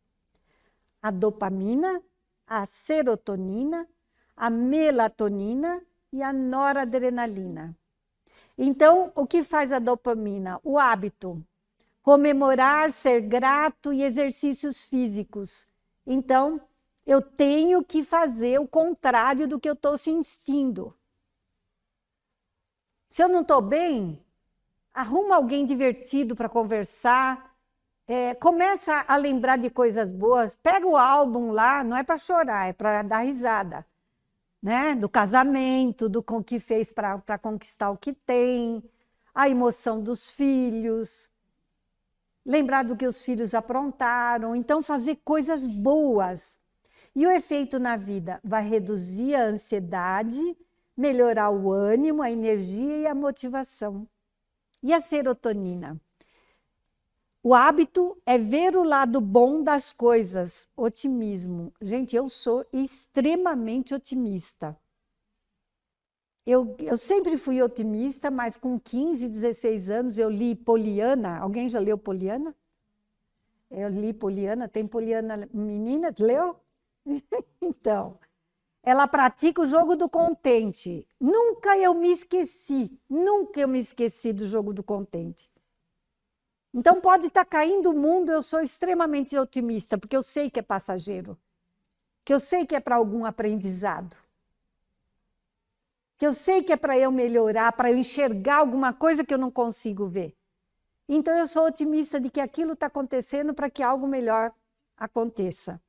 A: A dopamina, a serotonina, a melatonina e a noradrenalina. Então, o que faz a dopamina? O hábito. Comemorar, ser grato e exercícios físicos. Então, eu tenho que fazer o contrário do que eu estou sentindo. Se eu não estou bem, arruma alguém divertido para conversar, começa a lembrar de coisas boas, pega o álbum lá, não é para chorar, é para dar risada. Né? Do casamento, do que fez para conquistar o que tem, a emoção dos filhos, lembrar do que os filhos aprontaram, então fazer coisas boas. E o efeito na vida vai reduzir a ansiedade, melhorar o ânimo, a energia e a motivação. E a serotonina? O hábito é ver o lado bom das coisas, otimismo. Gente, eu sou extremamente otimista. Eu sempre fui otimista, mas com 15, 16 anos eu li Poliana. Alguém já leu Poliana? Eu li Poliana, tem Poliana menina, leu? Então, ela pratica o jogo do contente. Nunca eu me esqueci do jogo do contente. Então, pode estar caindo o mundo, eu sou extremamente otimista, porque eu sei que é passageiro, que eu sei que é para algum aprendizado, que eu sei que é para eu melhorar, para eu enxergar alguma coisa que eu não consigo ver. Então, eu sou otimista de que aquilo está acontecendo para que algo melhor aconteça.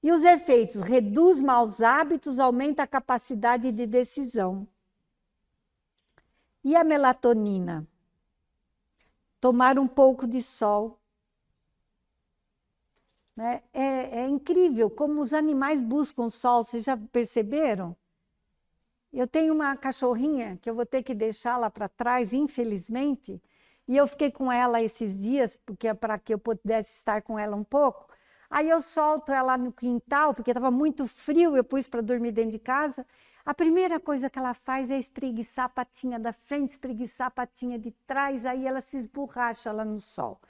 A: E os efeitos? Reduz maus hábitos, aumenta a capacidade de decisão. E a melatonina? Tomar um pouco de sol. Né? É incrível como os animais buscam sol, vocês já perceberam? Eu tenho uma cachorrinha que eu vou ter que deixar lá para trás, infelizmente, e eu fiquei com ela esses dias, porque para que eu pudesse estar com ela um pouco. Aí eu solto ela no quintal, porque estava muito frio, eu pus para dormir dentro de casa. A primeira coisa que ela faz é espreguiçar a patinha da frente, espreguiçar a patinha de trás, aí ela se esborracha lá no sol.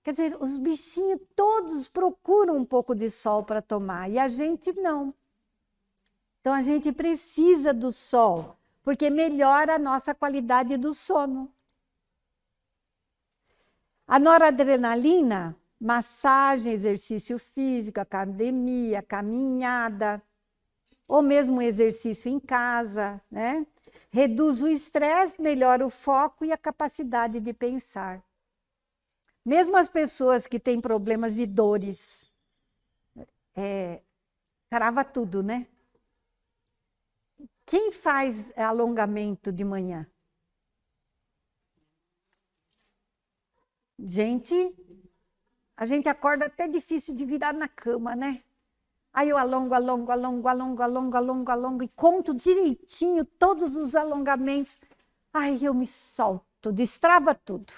A: Quer dizer, os bichinhos todos procuram um pouco de sol para tomar, e a gente não. Então a gente precisa do sol, porque melhora a nossa qualidade do sono. A noradrenalina, massagem, exercício físico, academia, caminhada, ou mesmo exercício em casa, né? Reduz o estresse, melhora o foco e a capacidade de pensar. Mesmo as pessoas que têm problemas de dores, trava tudo, né? Quem faz alongamento de manhã? Gente, a gente acorda até difícil de virar na cama, né? Aí eu alongo, e conto direitinho todos os alongamentos. Aí eu me solto, destrava tudo.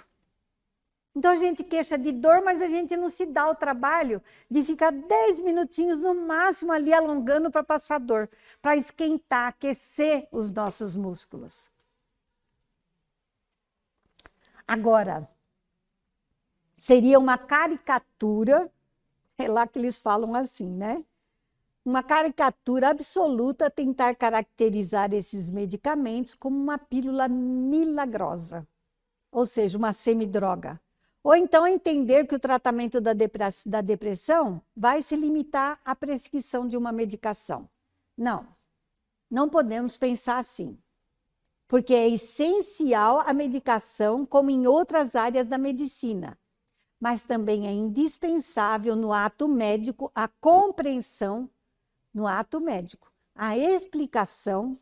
A: Então a gente queixa de dor, mas a gente não se dá o trabalho de ficar 10 minutinhos no máximo ali alongando para passar dor, para esquentar, aquecer os nossos músculos. Agora, seria uma caricatura É lá que eles falam assim, né? Uma caricatura absoluta tentar caracterizar esses medicamentos como uma pílula milagrosa, ou seja, uma semidroga. Ou então entender que o tratamento da depressão vai se limitar à prescrição de uma medicação. Não, não podemos pensar assim, porque é essencial a medicação, como em outras áreas da medicina, mas também é indispensável no ato médico a compreensão, no ato médico, a explicação,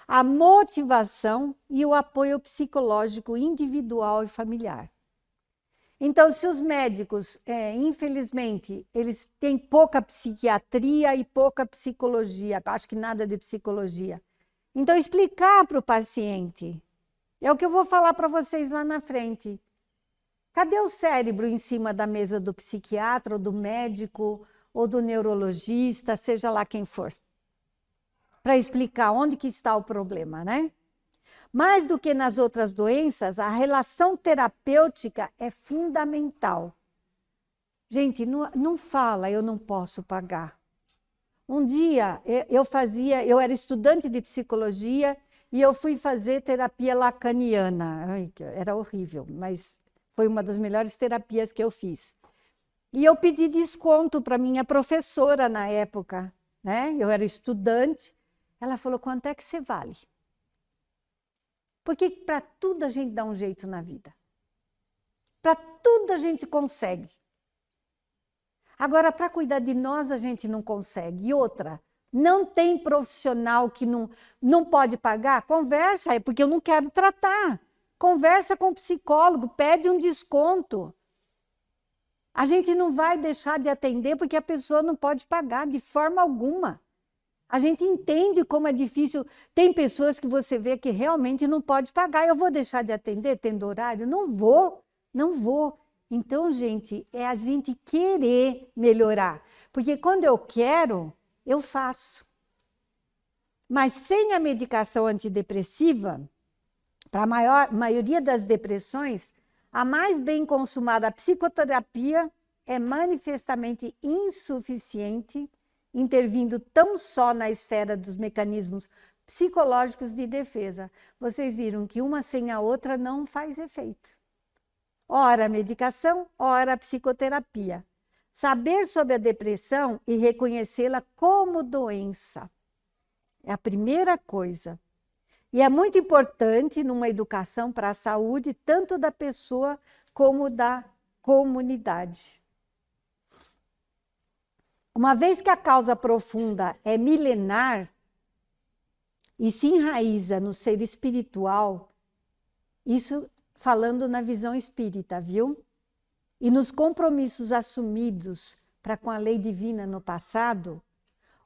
A: a motivação e o apoio psicológico individual e familiar. Então, se os médicos, infelizmente, eles têm pouca psiquiatria e pouca psicologia, acho que nada de psicologia. Então, explicar para o paciente, é o que eu vou falar para vocês lá na frente. Cadê o cérebro em cima da mesa do psiquiatra, ou do médico, ou do neurologista, seja lá quem for? Para explicar onde que está o problema, né? Mais do que nas outras doenças, a relação terapêutica é fundamental. Gente, não fala, eu não posso pagar. Um dia, eu era estudante de psicologia e eu fui fazer terapia lacaniana. Ai, era horrível, mas foi uma das melhores terapias que eu fiz. E eu pedi desconto para minha professora na época, né? Eu era estudante. Ela falou, quanto é que você vale? Porque para tudo a gente dá um jeito na vida. Para tudo a gente consegue. Agora, para cuidar de nós, a gente não consegue. E outra, não tem profissional que não pode pagar? Conversa, é porque eu não quero tratar. Conversa com o psicólogo, pede um desconto. A gente não vai deixar de atender porque a pessoa não pode pagar de forma alguma. A gente entende como é difícil. Tem pessoas que você vê que realmente não pode pagar. Eu vou deixar de atender tendo horário? Não vou, não vou. Então, gente, é a gente querer melhorar. Porque quando eu quero, eu faço. Mas sem a medicação antidepressiva, para a maioria das depressões, a mais bem consumada psicoterapia é manifestamente insuficiente, intervindo tão só na esfera dos mecanismos psicológicos de defesa. Vocês viram que uma sem a outra não faz efeito. Ora a medicação, ora a psicoterapia. Saber sobre a depressão e reconhecê-la como doença é a primeira coisa. E é muito importante numa educação para a saúde, tanto da pessoa como da comunidade. Uma vez que a causa profunda é milenar e se enraiza no ser espiritual, isso falando na visão espírita, viu? E nos compromissos assumidos para com a lei divina no passado,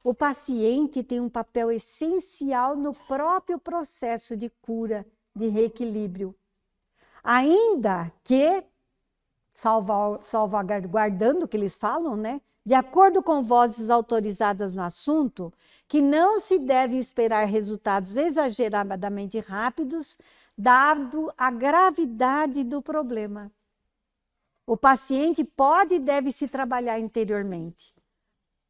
A: o paciente tem um papel essencial no próprio processo de cura, de reequilíbrio. Ainda que, salvaguardando o que eles falam, né? De acordo com vozes autorizadas no assunto, que não se deve esperar resultados exageradamente rápidos, dado a gravidade do problema. O paciente pode e deve se trabalhar interiormente.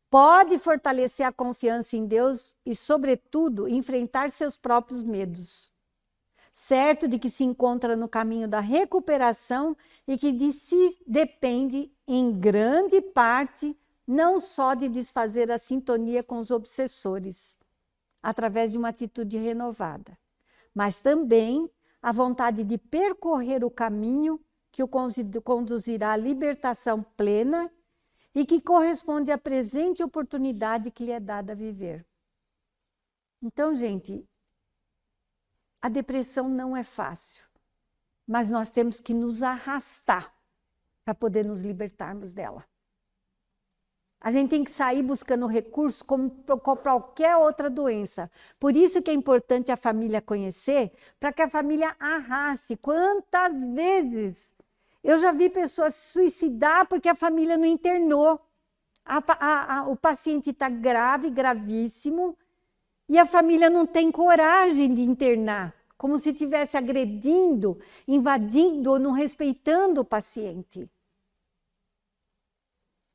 A: Pode fortalecer a confiança em Deus e, sobretudo, enfrentar seus próprios medos. Certo de que se encontra no caminho da recuperação e que de si depende, em grande parte, não só de desfazer a sintonia com os obsessores, através de uma atitude renovada, mas também a vontade de percorrer o caminho que o conduzirá à libertação plena e que corresponde à presente oportunidade que lhe é dada a viver. Então, gente, a depressão não é fácil, mas nós temos que nos arrastar para poder nos libertarmos dela. A gente tem que sair buscando recursos como qualquer outra doença. Por isso que é importante a família conhecer, para que a família arraste. Quantas vezes eu já vi pessoas se suicidar porque a família não internou. O paciente está grave, gravíssimo, e a família não tem coragem de internar, como se estivesse agredindo, invadindo ou não respeitando o paciente.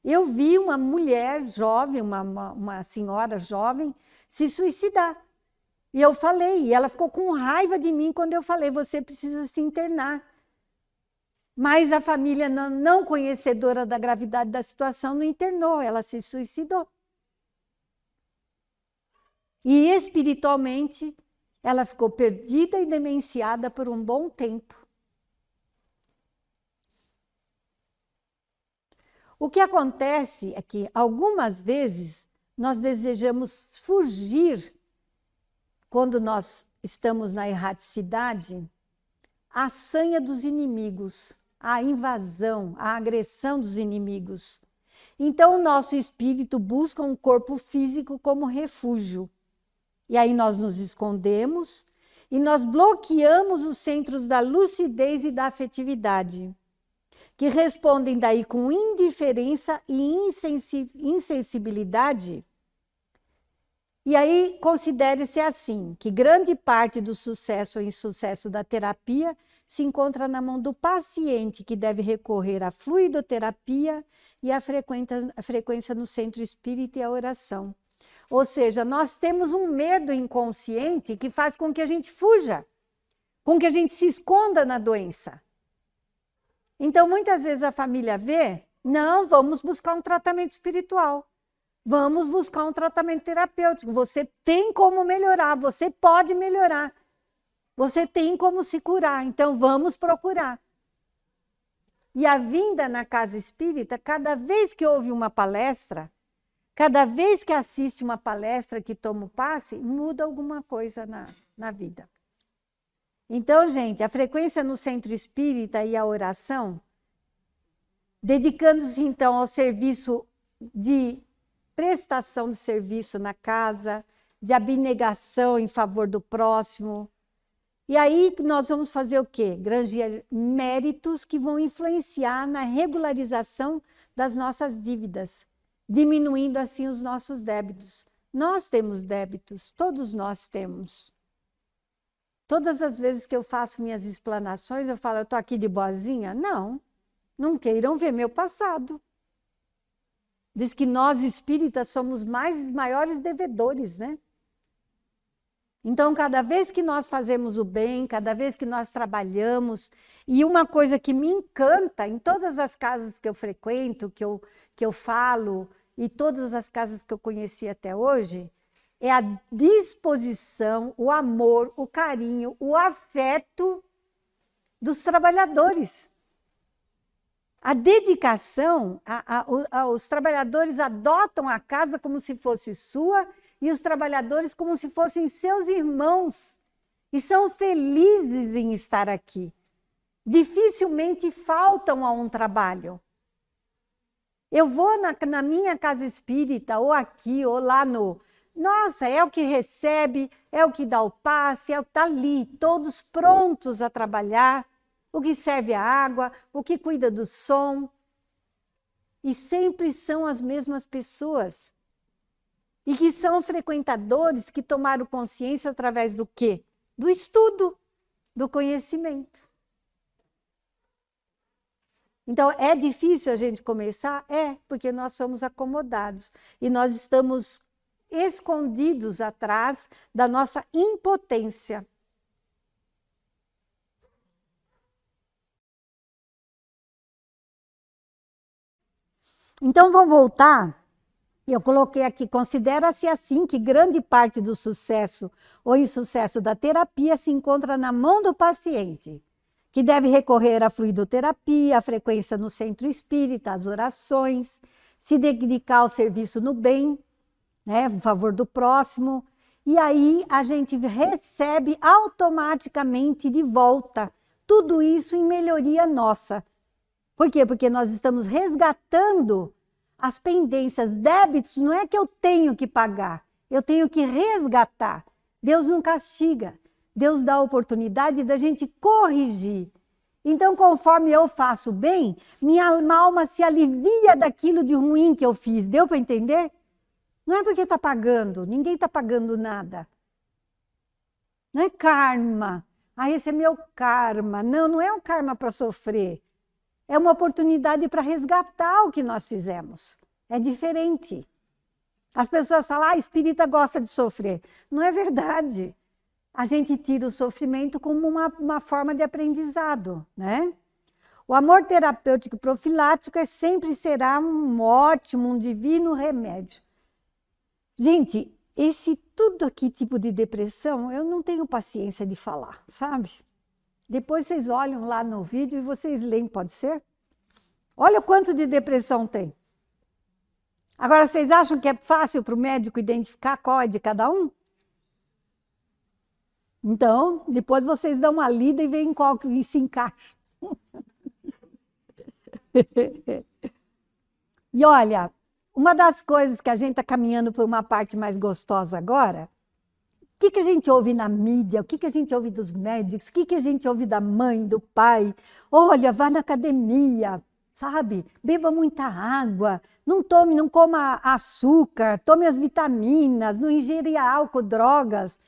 A: Eu vi uma mulher jovem, uma senhora jovem, se suicidar. E eu falei, e ela ficou com raiva de mim quando eu falei, você precisa se internar. Mas a família não conhecedora da gravidade da situação não internou, ela se suicidou. E espiritualmente, ela ficou perdida e demenciada por um bom tempo. O que acontece é que, algumas vezes, nós desejamos fugir, quando nós estamos na erraticidade, à sanha dos inimigos, à invasão, à agressão dos inimigos. Então, o nosso espírito busca um corpo físico como refúgio. E aí nós nos escondemos e nós bloqueamos os centros da lucidez e da afetividade, que respondem daí com indiferença e insensibilidade. E aí considere-se assim, que grande parte do sucesso ou insucesso da terapia se encontra na mão do paciente, que deve recorrer à fluidoterapia e à frequência no centro espírita e à oração. Ou seja, nós temos um medo inconsciente que faz com que a gente fuja, com que a gente se esconda na doença. Então, muitas vezes a família vê, não, vamos buscar um tratamento espiritual, vamos buscar um tratamento terapêutico, você tem como melhorar, você pode melhorar, você tem como se curar, então vamos procurar. E a vinda na casa espírita, cada vez que houve uma palestra, cada vez que assiste uma palestra, que toma o passe, muda alguma coisa na vida. Então, gente, a frequência no centro espírita e a oração, dedicando-se então ao serviço de prestação de serviço na casa, de abnegação em favor do próximo. E aí nós vamos fazer o quê? Granjear méritos que vão influenciar na regularização das nossas dívidas, diminuindo assim os nossos débitos. Nós temos débitos, todos nós temos. Todas as vezes que eu faço minhas explanações, eu falo, eu estou aqui de boazinha? Não, não queiram ver meu passado. Diz que nós espíritas somos maiores devedores, né? Então, cada vez que nós fazemos o bem, cada vez que nós trabalhamos, e uma coisa que me encanta em todas as casas que eu frequento, que eu falo, e todas as casas que eu conheci até hoje, é a disposição, o amor, o carinho, o afeto dos trabalhadores. A dedicação, os trabalhadores adotam a casa como se fosse sua e os trabalhadores como se fossem seus irmãos. E são felizes em estar aqui. Dificilmente faltam a um trabalho. Eu vou na minha casa espírita, ou aqui, ou lá no... Nossa, é o que recebe, é o que dá o passe, é o que está ali, todos prontos a trabalhar, o que serve a água, o que cuida do som. E sempre são as mesmas pessoas. E que são frequentadores que tomaram consciência através do quê? Do estudo, do conhecimento. Então, é difícil a gente começar? É, porque nós somos acomodados. E nós estamos escondidos atrás da nossa impotência. Então, vamos voltar. Eu coloquei aqui, considera-se assim que grande parte do sucesso ou insucesso da terapia se encontra na mão do paciente, que deve recorrer à fluidoterapia, à frequência no centro espírita, às orações, se dedicar ao serviço no bem, né, em favor do próximo, e aí a gente recebe automaticamente de volta tudo isso em melhoria nossa. Por quê? Porque nós estamos resgatando as pendências, débitos, não é que eu tenho que pagar, eu tenho que resgatar. Deus não castiga, Deus dá a oportunidade da gente corrigir. Então, conforme eu faço bem, minha alma se alivia daquilo de ruim que eu fiz. Deu para entender? Não é porque está pagando, ninguém está pagando nada. Não é karma. Ah, esse é meu karma. Não, não é um karma para sofrer. é uma oportunidade para resgatar o que nós fizemos. É diferente. As pessoas falam, espírita gosta de sofrer. Não é verdade. A gente tira o sofrimento como uma forma de aprendizado, né? O amor terapêutico profilático sempre será um ótimo, um divino remédio. Gente, esse tudo aqui tipo de depressão, eu não tenho paciência de falar, sabe? Depois vocês olham lá no vídeo e vocês leem, pode ser? Olha o quanto de depressão tem. Agora, vocês acham que é fácil para o médico identificar qual é de cada um? Então, depois vocês dão uma lida e veem qual que se encaixa. E olha, uma das coisas que a gente está caminhando por uma parte mais gostosa agora, o que a gente ouve na mídia, o que a gente ouve dos médicos, o que a gente ouve da mãe, do pai? Olha, vá na academia, sabe? Beba muita água, não coma açúcar, tome as vitaminas, não ingira álcool, drogas.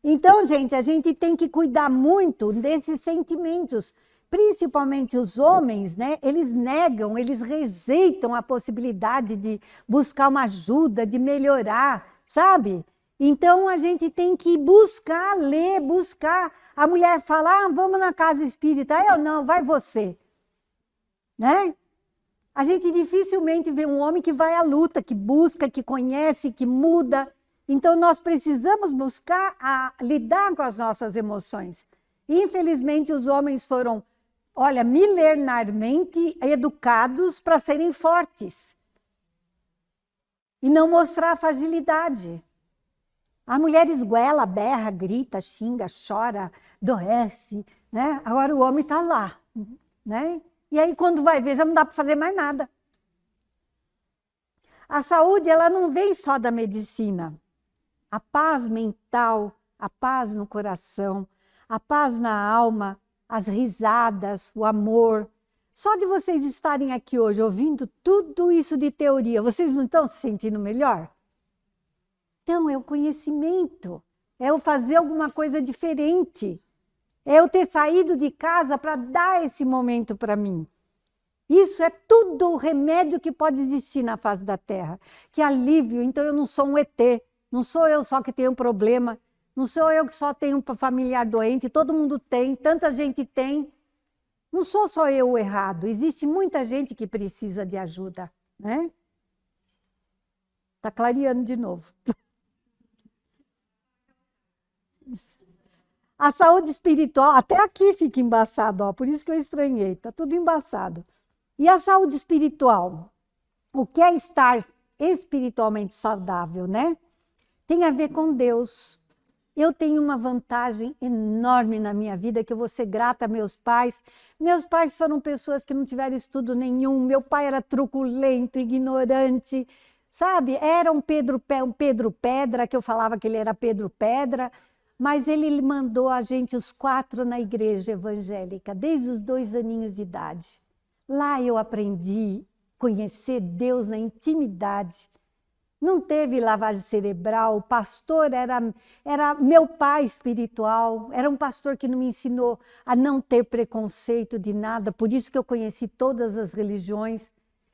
A: Então, gente, a gente tem que cuidar muito desses sentimentos, principalmente os homens, né? Eles negam, eles rejeitam a possibilidade de buscar uma ajuda, de melhorar, sabe? Então, a gente tem que buscar, ler, buscar. A mulher fala, vamos na casa espírita. Eu não, vai você. Né? A gente dificilmente vê um homem que vai à luta, que busca, que conhece, que muda. Então, nós precisamos buscar lidar com as nossas emoções. Infelizmente, os homens foram, olha, milenarmente educados para serem fortes. E não mostrar fragilidade. A mulher esguela, berra, grita, xinga, chora, adoece, né? Agora o homem está lá, né? E aí quando vai ver já não dá para fazer mais nada. A saúde, ela não vem só da medicina. A paz mental, a paz no coração, a paz na alma, as risadas, o amor. Só de vocês estarem aqui hoje ouvindo tudo isso de teoria, vocês não estão se sentindo melhor? Então, é o conhecimento, é o fazer alguma coisa diferente, é eu ter saído de casa para dar esse momento para mim. Isso é tudo o remédio que pode existir na face da Terra. Que alívio, então eu não sou um ET, não sou eu só que tenho um problema, não sou eu que só tenho um familiar doente, todo mundo tem, tanta gente tem. Não sou só eu o errado, existe muita gente que precisa de ajuda, né? Está clareando de novo. A saúde espiritual, até aqui fica embaçado, ó, por isso que eu estranhei, está tudo embaçado. E a saúde espiritual? O que é estar espiritualmente saudável, né? Tem a ver com Deus. Eu tenho uma vantagem enorme na minha vida, que eu vou ser grata a meus pais. Meus pais foram pessoas que não tiveram estudo nenhum, meu pai era truculento, ignorante, sabe? Era um Pedro Pedra, que eu falava que ele era Pedro Pedra, mas ele mandou a gente os 4 na igreja evangélica, desde os 2 aninhos de idade. Lá eu aprendi a conhecer Deus na intimidade. Não teve lavagem cerebral, o pastor era meu pai espiritual, era um pastor que não me ensinou a não ter preconceito de nada, por isso que eu conheci todas as religiões.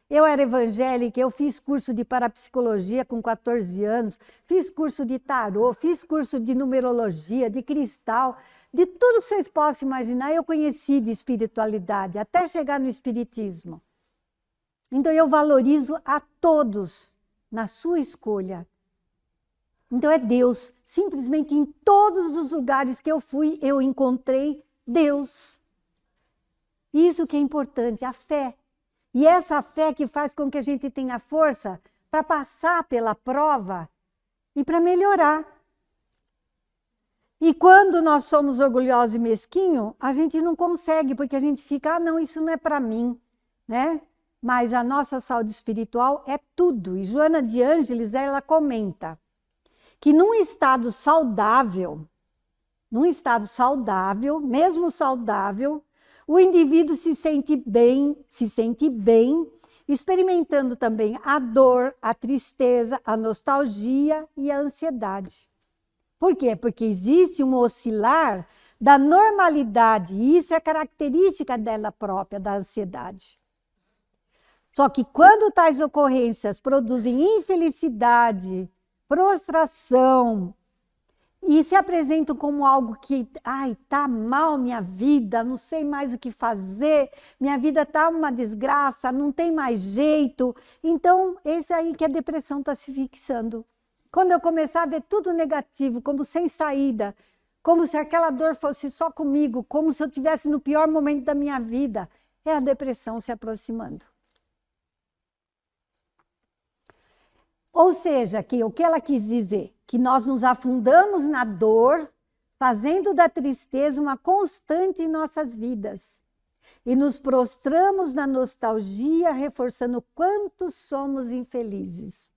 A: Eu era evangélica, eu fiz curso de parapsicologia com 14 anos, fiz curso de tarô, fiz curso de numerologia, de cristal, de tudo que vocês possam imaginar, eu conheci de espiritualidade, até chegar no espiritismo. Então eu valorizo a todos na sua escolha. Então é Deus, simplesmente em todos os lugares que eu fui, eu encontrei Deus. Isso que é importante, a fé. E essa fé que faz com que a gente tenha força para passar pela prova e para melhorar. E quando nós somos orgulhosos e mesquinhos, a gente não consegue, porque a gente fica, não, isso não é para mim, né? Mas a nossa saúde espiritual é tudo. E Joana de Ângeles, ela comenta que num estado saudável, mesmo saudável, o indivíduo se sente bem, experimentando também a dor, a tristeza, a nostalgia e a ansiedade. Por quê? Porque existe um oscilar da normalidade. E isso é característica dela própria, da ansiedade. Só que quando tais ocorrências produzem infelicidade, prostração, e se apresentam como algo que, ai, tá mal minha vida, não sei mais o que fazer, minha vida tá uma desgraça, não tem mais jeito. Então, esse aí que a depressão está se fixando. Quando eu começar a ver tudo negativo, como sem saída, como se aquela dor fosse só comigo, como se eu estivesse no pior momento da minha vida, é a depressão se aproximando. Ou seja, que o que ela quis dizer? Que nós nos afundamos na dor, fazendo da tristeza uma constante em nossas vidas. E nos prostramos na nostalgia, reforçando quanto somos infelizes.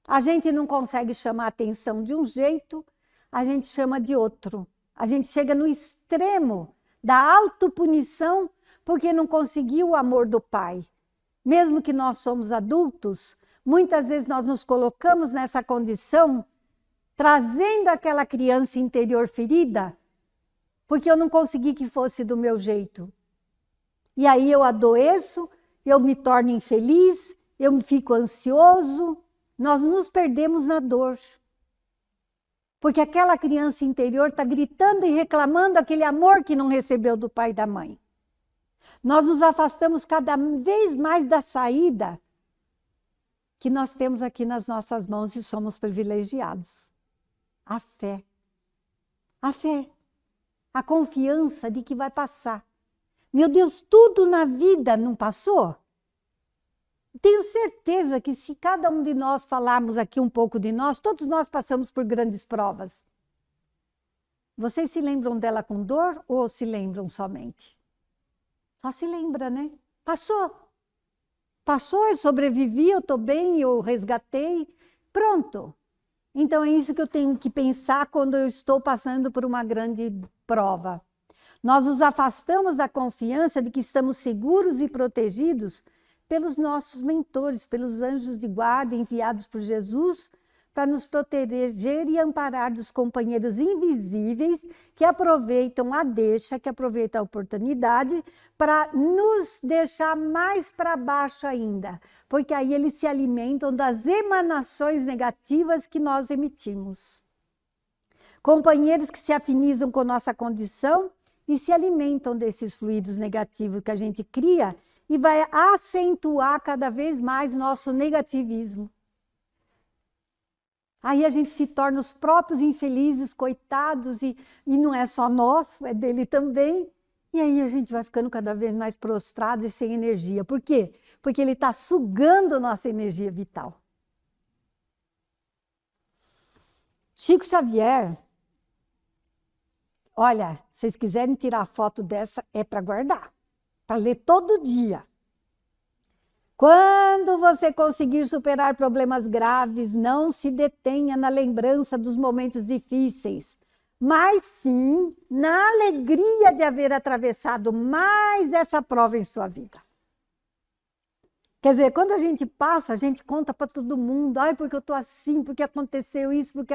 A: A gente não consegue chamar a atenção de um jeito, a gente chama de outro. A gente chega no extremo da autopunição porque não conseguiu o amor do pai. Mesmo que nós somos adultos, muitas vezes nós nos colocamos nessa condição, trazendo aquela criança interior ferida, porque eu não consegui que fosse do meu jeito. E aí eu adoeço, eu me torno infeliz, eu fico ansioso, nós nos perdemos na dor. Porque aquela criança interior está gritando e reclamando aquele amor que não recebeu do pai e da mãe. Nós nos afastamos cada vez mais da saída que nós temos aqui nas nossas mãos e somos privilegiados. A fé. A fé. A confiança de que vai passar. Meu Deus, tudo na vida não passou? Tenho certeza que se cada um de nós falarmos aqui um pouco de nós, todos nós passamos por grandes provas. Vocês se lembram dela com dor ou se lembram somente? Só se lembra, né? Passou. Passou, eu sobrevivi, eu estou bem, eu resgatei. Pronto. Então é isso que eu tenho que pensar quando eu estou passando por uma grande prova. Nós nos afastamos da confiança de que estamos seguros e protegidos pelos nossos mentores, pelos anjos de guarda enviados por Jesus para nos proteger e amparar dos companheiros invisíveis que aproveitam a deixa, que aproveitam a oportunidade para nos deixar mais para baixo ainda, porque aí eles se alimentam das emanações negativas que nós emitimos. Companheiros que se afinizam com nossa condição e se alimentam desses fluidos negativos que a gente cria e vai acentuar cada vez mais nosso negativismo. Aí a gente se torna os próprios infelizes, coitados, e não é só nosso, é dele também. E aí a gente vai ficando cada vez mais prostrado e sem energia. Por quê? Porque ele está sugando nossa energia vital. Chico Xavier, olha, se vocês quiserem tirar foto dessa, é para guardar, para ler todo dia. Quando você conseguir superar problemas graves, não se detenha na lembrança dos momentos difíceis, mas sim na alegria de haver atravessado mais essa prova em sua vida. Quer dizer, quando a gente passa, a gente conta para todo mundo, ai, porque eu estou assim, porque aconteceu isso, porque...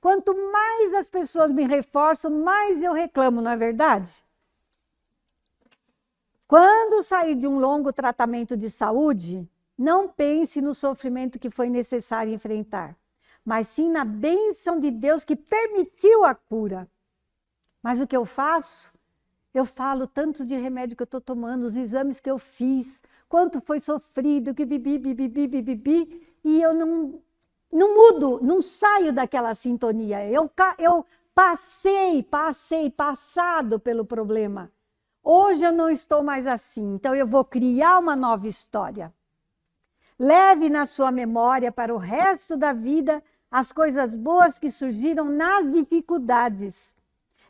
A: Quanto mais as pessoas me reforçam, mais eu reclamo, não é verdade? Quando sair de um longo tratamento de saúde, não pense no sofrimento que foi necessário enfrentar, mas sim na bênção de Deus que permitiu a cura. Mas o que eu faço? Eu falo tanto de remédio que eu estou tomando, os exames que eu fiz, quanto foi sofrido, que bibi, e eu não mudo, não saio daquela sintonia. Eu passado pelo problema. Hoje eu não estou mais assim, então eu vou criar uma nova história. Leve na sua memória para o resto da vida as coisas boas que surgiram nas dificuldades.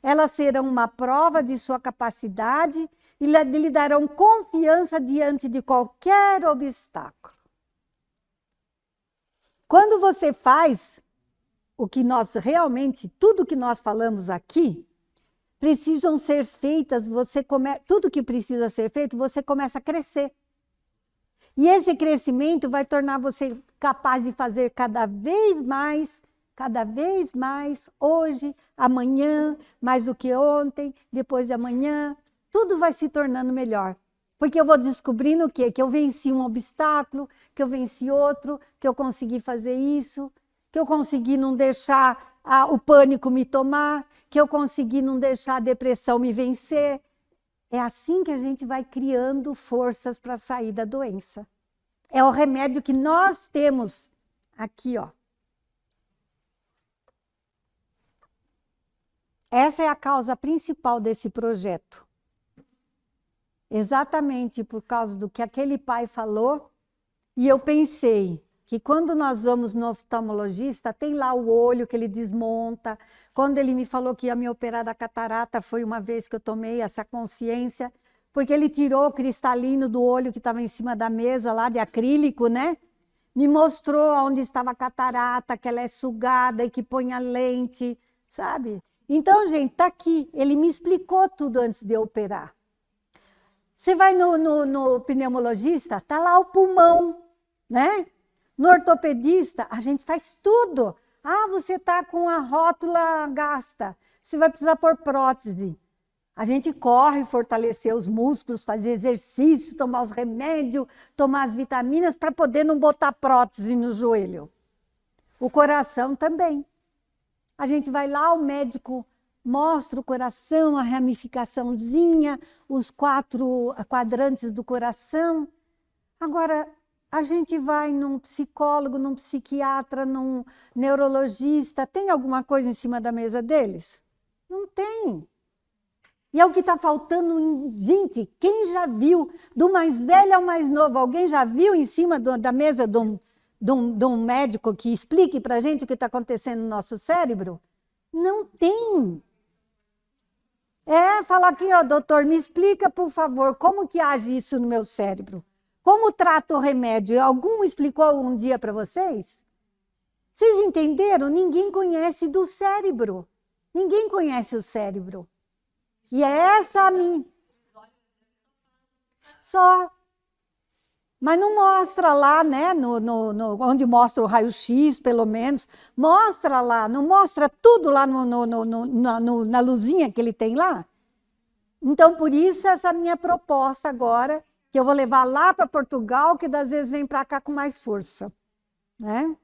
A: Elas serão uma prova de sua capacidade e lhe darão confiança diante de qualquer obstáculo. Quando você faz o que nós realmente, tudo que nós falamos aqui, precisam ser feitas, tudo que precisa ser feito, você começa a crescer. E esse crescimento vai tornar você capaz de fazer cada vez mais Cada vez mais, hoje, amanhã, mais do que ontem, depois de amanhã, tudo vai se tornando melhor. Porque eu vou descobrindo o quê? Que eu venci um obstáculo, que eu venci outro, que eu consegui fazer isso, que eu consegui não deixar o pânico me tomar, que eu consegui não deixar a depressão me vencer. É assim que a gente vai criando forças para sair da doença. É o remédio que nós temos aqui, ó. Essa é a causa principal desse projeto. Exatamente por causa do que aquele pai falou, e eu pensei que quando nós vamos no oftalmologista, tem lá o olho que ele desmonta. Quando ele me falou que ia me operar da catarata, foi uma vez que eu tomei essa consciência, porque ele tirou o cristalino do olho que estava em cima da mesa lá de acrílico, né? Me mostrou onde estava a catarata, que ela é sugada e que põe a lente, sabe? Então, gente, tá aqui. Ele me explicou tudo antes de eu operar. Você vai no pneumologista, tá lá o pulmão, né? No ortopedista, a gente faz tudo. Ah, você tá com a rótula gasta, você vai precisar pôr prótese. A gente corre, fortalecer os músculos, fazer exercício, tomar os remédios, tomar as vitaminas para poder não botar prótese no joelho. O coração também. A gente vai lá, o médico mostra o coração, a ramificaçãozinha, os 4 quadrantes do coração. Agora, a gente vai num psicólogo, num psiquiatra, num neurologista, tem alguma coisa em cima da mesa deles? Não tem. E é o que está faltando. Gente, quem já viu, do mais velho ao mais novo, alguém já viu em cima da mesa de um médico que explique para a gente o que está acontecendo no nosso cérebro? Não tem. Fala aqui, ó, doutor, me explica, por favor, como que age isso no meu cérebro? Como trata o remédio? Algum explicou um dia para vocês? Vocês entenderam? Ninguém conhece do cérebro. Ninguém conhece o cérebro. E é essa a minha. Só. Mas não mostra lá, né? Onde mostra o raio-x, pelo menos. Mostra lá, não mostra tudo lá na luzinha que ele tem lá? Então, por isso, essa minha proposta agora, que eu vou levar lá para Portugal, que das vezes vem para cá com mais força. Né?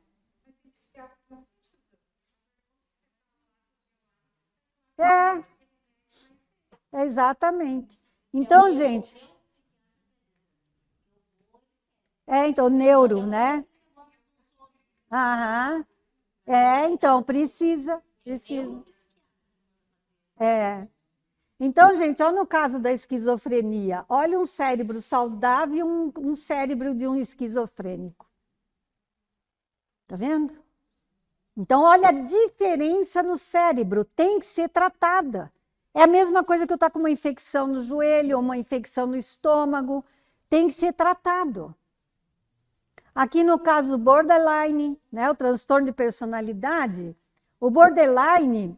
A: Exatamente. Então, gente. Então, neuro, né? Aham. Então, precisa. Então, gente, olha no caso da esquizofrenia. Olha um cérebro saudável e um cérebro de um esquizofrênico. Tá vendo? Então, olha a diferença no cérebro. Tem que ser tratada. É a mesma coisa que eu estar com uma infecção no joelho ou uma infecção no estômago. Tem que ser tratado. Aqui no caso do borderline, né, o transtorno de personalidade, o borderline,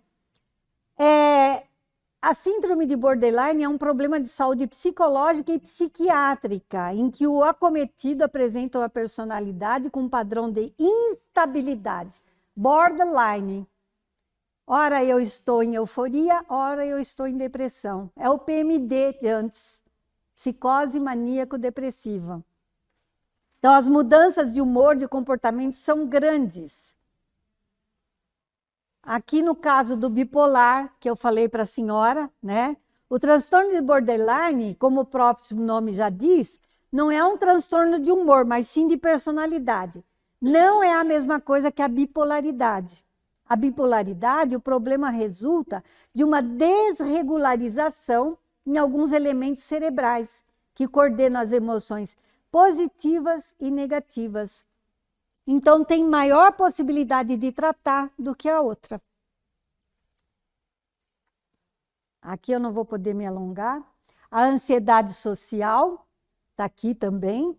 A: a síndrome de borderline é um problema de saúde psicológica e psiquiátrica, em que o acometido apresenta uma personalidade com um padrão de instabilidade. Borderline. Ora eu estou em euforia, ora eu estou em depressão. É o PMD de antes, psicose maníaco-depressiva. Então, as mudanças de humor, de comportamento são grandes. Aqui no caso do bipolar, que eu falei para a senhora, né? O transtorno de borderline, como o próprio nome já diz, não é um transtorno de humor, mas sim de personalidade. Não é a mesma coisa que a bipolaridade. A bipolaridade, o problema resulta de uma desregularização em alguns elementos cerebrais, que coordenam as emoções positivas e negativas. Então, tem maior possibilidade de tratar do que a outra. Aqui eu não vou poder me alongar. A ansiedade social está aqui também.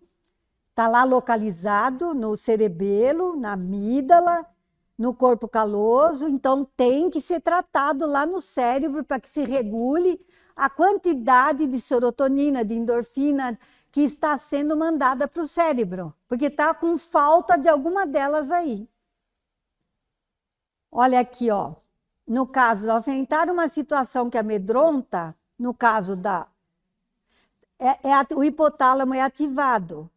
A: Está lá localizado no cerebelo, na amígdala, no corpo caloso. Então, tem que ser tratado lá no cérebro para que se regule a quantidade de serotonina, de endorfina, que está sendo mandada para o cérebro, porque está com falta de alguma delas aí. Olha aqui, ó. No caso de enfrentar uma situação que amedronta, no caso da... o hipotálamo é ativado.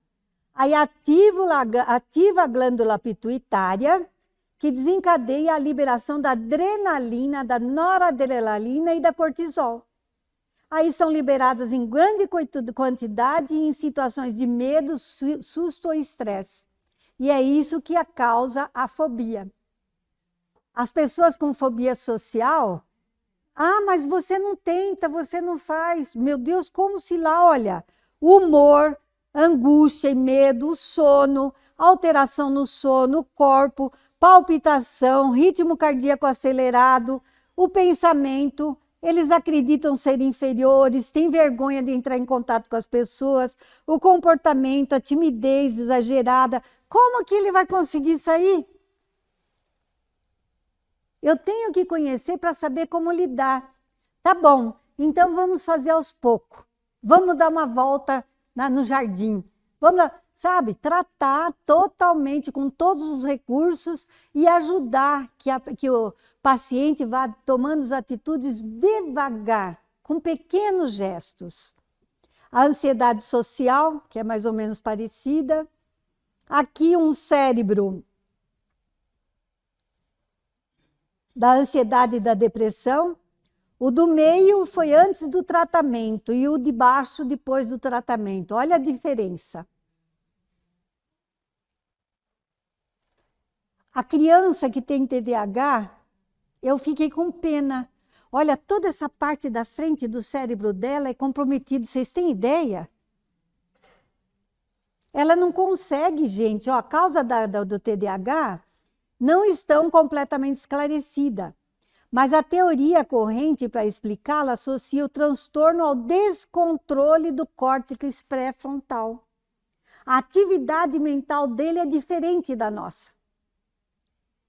A: Aí ativa a glândula pituitária, que desencadeia a liberação da adrenalina, da noradrenalina e da cortisol. Aí são liberadas em grande quantidade em situações de medo, susto ou estresse. E é isso que causa a fobia. As pessoas com fobia social, mas você não tenta, você não faz. Meu Deus, como se lá, olha, humor, angústia e medo, o sono, alteração no sono, o corpo, palpitação, ritmo cardíaco acelerado, o pensamento, eles acreditam ser inferiores, têm vergonha de entrar em contato com as pessoas, o comportamento, a timidez exagerada. Como que ele vai conseguir sair? Eu tenho que conhecer para saber como lidar. Tá bom, então vamos fazer aos poucos. Vamos dar uma volta no jardim. Vamos lá, sabe, tratar totalmente com todos os recursos e ajudar que o paciente vá tomando as atitudes devagar, com pequenos gestos. A ansiedade social, que é mais ou menos parecida. Aqui um cérebro da ansiedade e da depressão. O do meio foi antes do tratamento e o de baixo depois do tratamento. Olha a diferença. A criança que tem TDAH, eu fiquei com pena. Olha, toda essa parte da frente do cérebro dela é comprometida. Vocês têm ideia? Ela não consegue, gente. Ó, a causa do TDAH não estão completamente esclarecida. Mas a teoria corrente para explicá-la associa o transtorno ao descontrole do córtex pré-frontal. A atividade mental dele é diferente da nossa.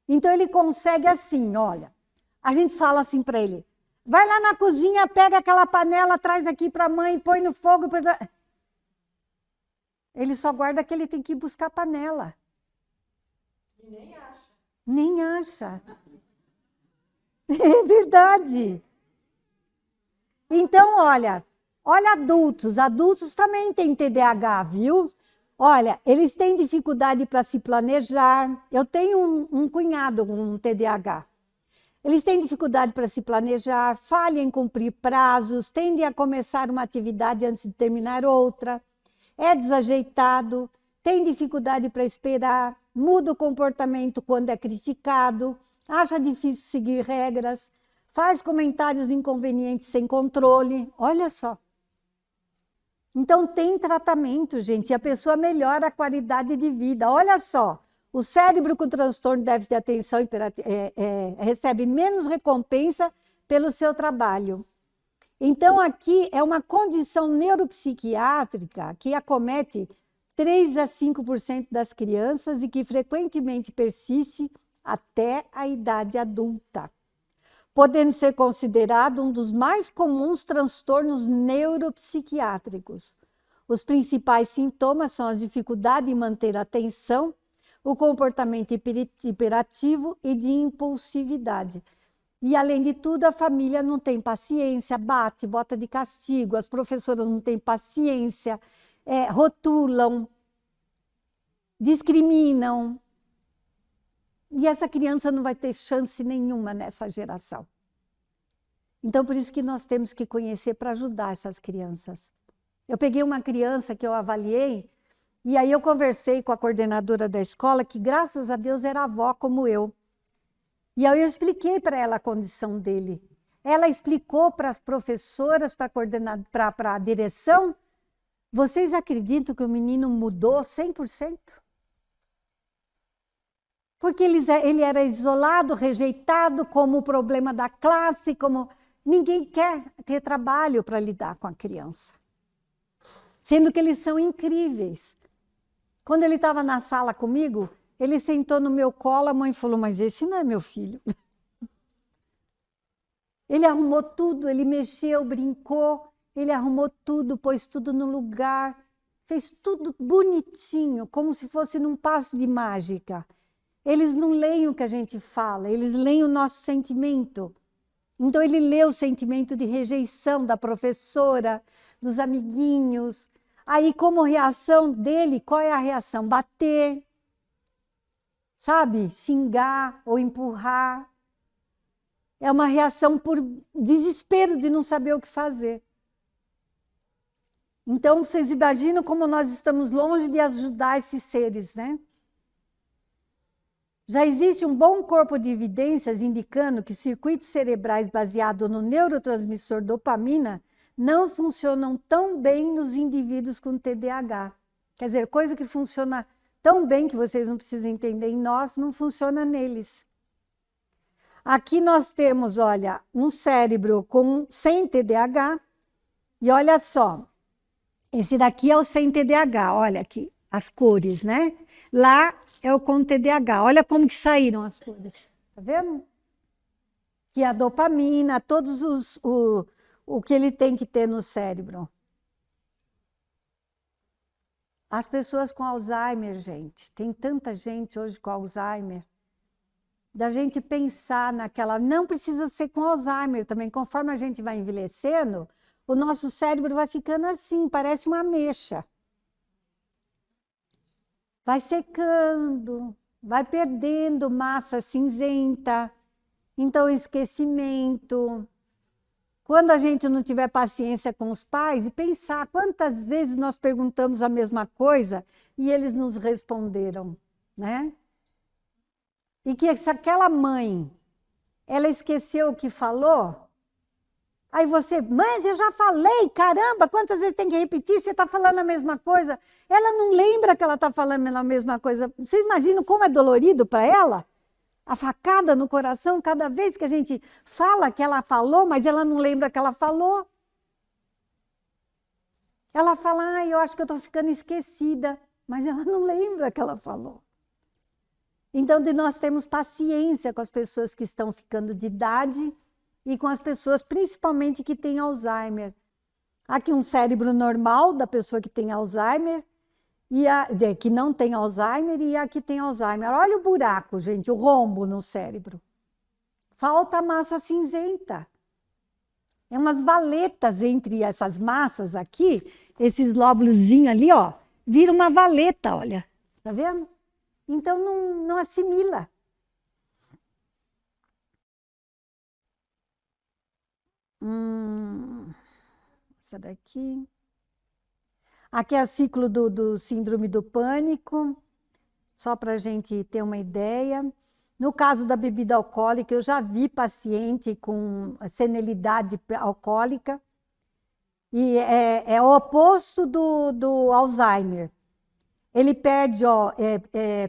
A: Então ele consegue assim, olha, a gente fala assim para ele, vai lá na cozinha, pega aquela panela, traz aqui para a mãe, põe no fogo. Ele só guarda que ele tem que ir buscar a panela.
B: E nem acha.
A: Nem acha. É verdade. Então, olha adultos também têm TDAH, viu? Olha, eles têm dificuldade para se planejar. Eu tenho um cunhado com TDAH. Eles têm dificuldade para se planejar, falham em cumprir prazos, tendem a começar uma atividade antes de terminar outra, é desajeitado, tem dificuldade para esperar, muda o comportamento quando é criticado, acha difícil seguir regras, faz comentários inconvenientes sem controle. Olha só. Então tem tratamento, gente, e a pessoa melhora a qualidade de vida. Olha só, o cérebro com transtorno de déficit de atenção recebe menos recompensa pelo seu trabalho. Então aqui é uma condição neuropsiquiátrica que acomete 3 a 5% das crianças e que frequentemente persiste até a idade adulta, podendo ser considerado um dos mais comuns transtornos neuropsiquiátricos. Os principais sintomas são a dificuldade em manter a atenção, o comportamento hiperativo e de impulsividade. E, além de tudo, a família não tem paciência, bate, bota de castigo, as professoras não têm paciência, rotulam, discriminam. E essa criança não vai ter chance nenhuma nessa geração. Então, por isso que nós temos que conhecer para ajudar essas crianças. Eu peguei uma criança que eu avaliei, e aí eu conversei com a coordenadora da escola, que graças a Deus era avó como eu. E aí eu expliquei para ela a condição dele. Ela explicou para as professoras, para a direção. Vocês acreditam que o menino mudou 100%? Porque ele era isolado, rejeitado, como o problema da classe, como ninguém quer ter trabalho para lidar com a criança. Sendo que eles são incríveis. Quando ele estava na sala comigo, ele sentou no meu colo, a mãe falou, mas esse não é meu filho. Ele arrumou tudo, ele mexeu, brincou, ele arrumou tudo, pôs tudo no lugar, fez tudo bonitinho, como se fosse num passe de mágica. eles não leem o que a gente fala, eles leem o nosso sentimento. Então ele lê o sentimento de rejeição da professora, dos amiguinhos. Aí, como reação dele, qual é a reação? Bater, sabe? Xingar ou empurrar. É uma reação por desespero de não saber o que fazer. Então, vocês imaginam como nós estamos longe de ajudar esses seres, né? Já existe um bom corpo de evidências indicando que circuitos cerebrais baseados no neurotransmissor dopamina não funcionam tão bem nos indivíduos com TDAH. Quer dizer, coisa que funciona tão bem que vocês não precisam entender em nós, não funciona neles. Aqui nós temos, olha, um cérebro sem TDAH, e olha só, esse daqui é o sem TDAH, olha aqui, as cores, né? Lá é o com TDAH, olha como que saíram as cores, tá vendo? Que a dopamina, todos o que ele tem que ter no cérebro. As pessoas com Alzheimer, gente, tem tanta gente hoje com Alzheimer, da gente pensar naquela... Não precisa ser com Alzheimer também, conforme a gente vai envelhecendo, o nosso cérebro vai ficando assim, parece uma ameixa. Vai secando, vai perdendo massa cinzenta, então esquecimento. Quando a gente não tiver paciência com os pais, e pensar quantas vezes nós perguntamos a mesma coisa e eles nos responderam, né? E que se aquela mãe, ela esqueceu o que falou, aí você, mas eu já falei, caramba, quantas vezes tem que repetir, você está falando a mesma coisa. Ela não lembra que ela está falando a mesma coisa. Vocês imaginam como é dolorido para ela? A facada no coração, cada vez que a gente fala que ela falou, mas ela não lembra que ela falou. Ela fala, eu acho que eu estou ficando esquecida, mas ela não lembra que ela falou. Então, nós temos paciência com as pessoas que estão ficando de idade e com as pessoas, principalmente, que têm Alzheimer. Aqui um cérebro normal da pessoa que tem Alzheimer, que não tem Alzheimer, e a que tem Alzheimer. Olha o buraco, gente, o rombo no cérebro. Falta massa cinzenta. É umas valetas entre essas massas aqui, esses lóbulozinhos ali, ó, vira uma valeta, olha. Tá vendo? Então, não assimila. Essa daqui. Aqui é o ciclo do síndrome do pânico, só para a gente ter uma ideia. No caso da bebida alcoólica, eu já vi paciente com senilidade alcoólica, e é o oposto do Alzheimer. Ele perde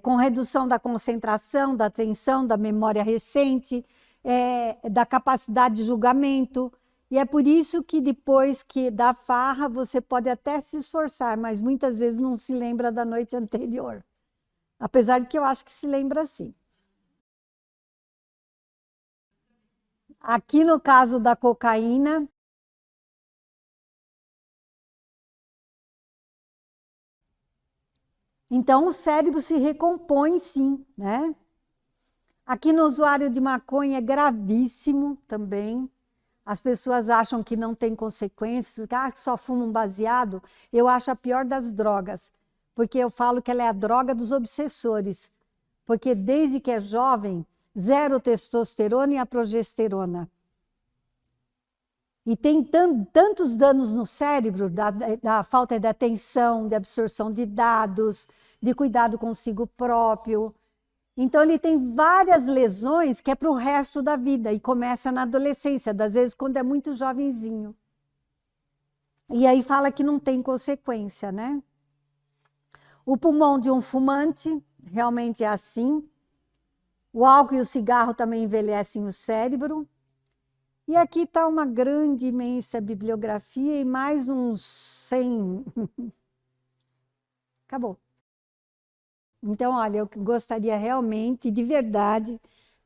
A: com redução da concentração, da atenção, da memória recente, da capacidade de julgamento. E é por isso que depois que dá farra, você pode até se esforçar, mas muitas vezes não se lembra da noite anterior. Apesar de que eu acho que se lembra sim. Aqui no caso da cocaína, então o cérebro se recompõe sim, né? Aqui no usuário de maconha é gravíssimo também. As pessoas acham que não tem consequências, que só fumam baseado. Eu acho a pior das drogas, porque eu falo que ela é a droga dos obsessores. Porque desde que é jovem, zero testosterona e a progesterona. E tem tantos danos no cérebro, da falta de atenção, de absorção de dados, de cuidado consigo próprio. Então, ele tem várias lesões que é para o resto da vida, e começa na adolescência, às vezes quando é muito jovenzinho. E aí fala que não tem consequência, né? O pulmão de um fumante realmente é assim. O álcool e o cigarro também envelhecem o cérebro. E aqui está uma grande, imensa bibliografia e mais uns 100. Acabou. Então, olha, eu gostaria realmente, de verdade,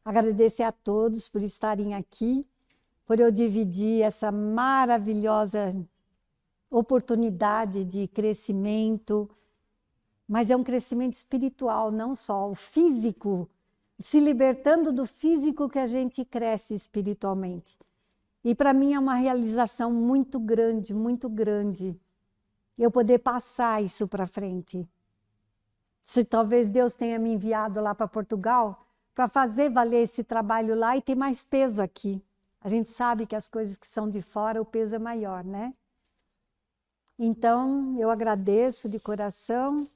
A: agradecer a todos por estarem aqui, por eu dividir essa maravilhosa oportunidade de crescimento, mas é um crescimento espiritual, não só. O físico se libertando do físico que a gente cresce espiritualmente. E para mim é uma realização muito grande, eu poder passar isso para frente. Se talvez Deus tenha me enviado lá para Portugal para fazer valer esse trabalho lá e ter mais peso aqui. A gente sabe que as coisas que são de fora, o peso é maior, né? Então, eu agradeço de coração.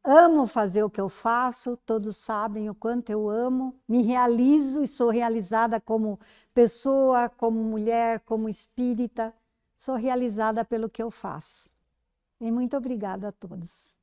A: Amo fazer o que eu faço, todos sabem o quanto eu amo. Me realizo e sou realizada como pessoa, como mulher, como espírita. Sou realizada pelo que eu faço. E muito obrigada a todos.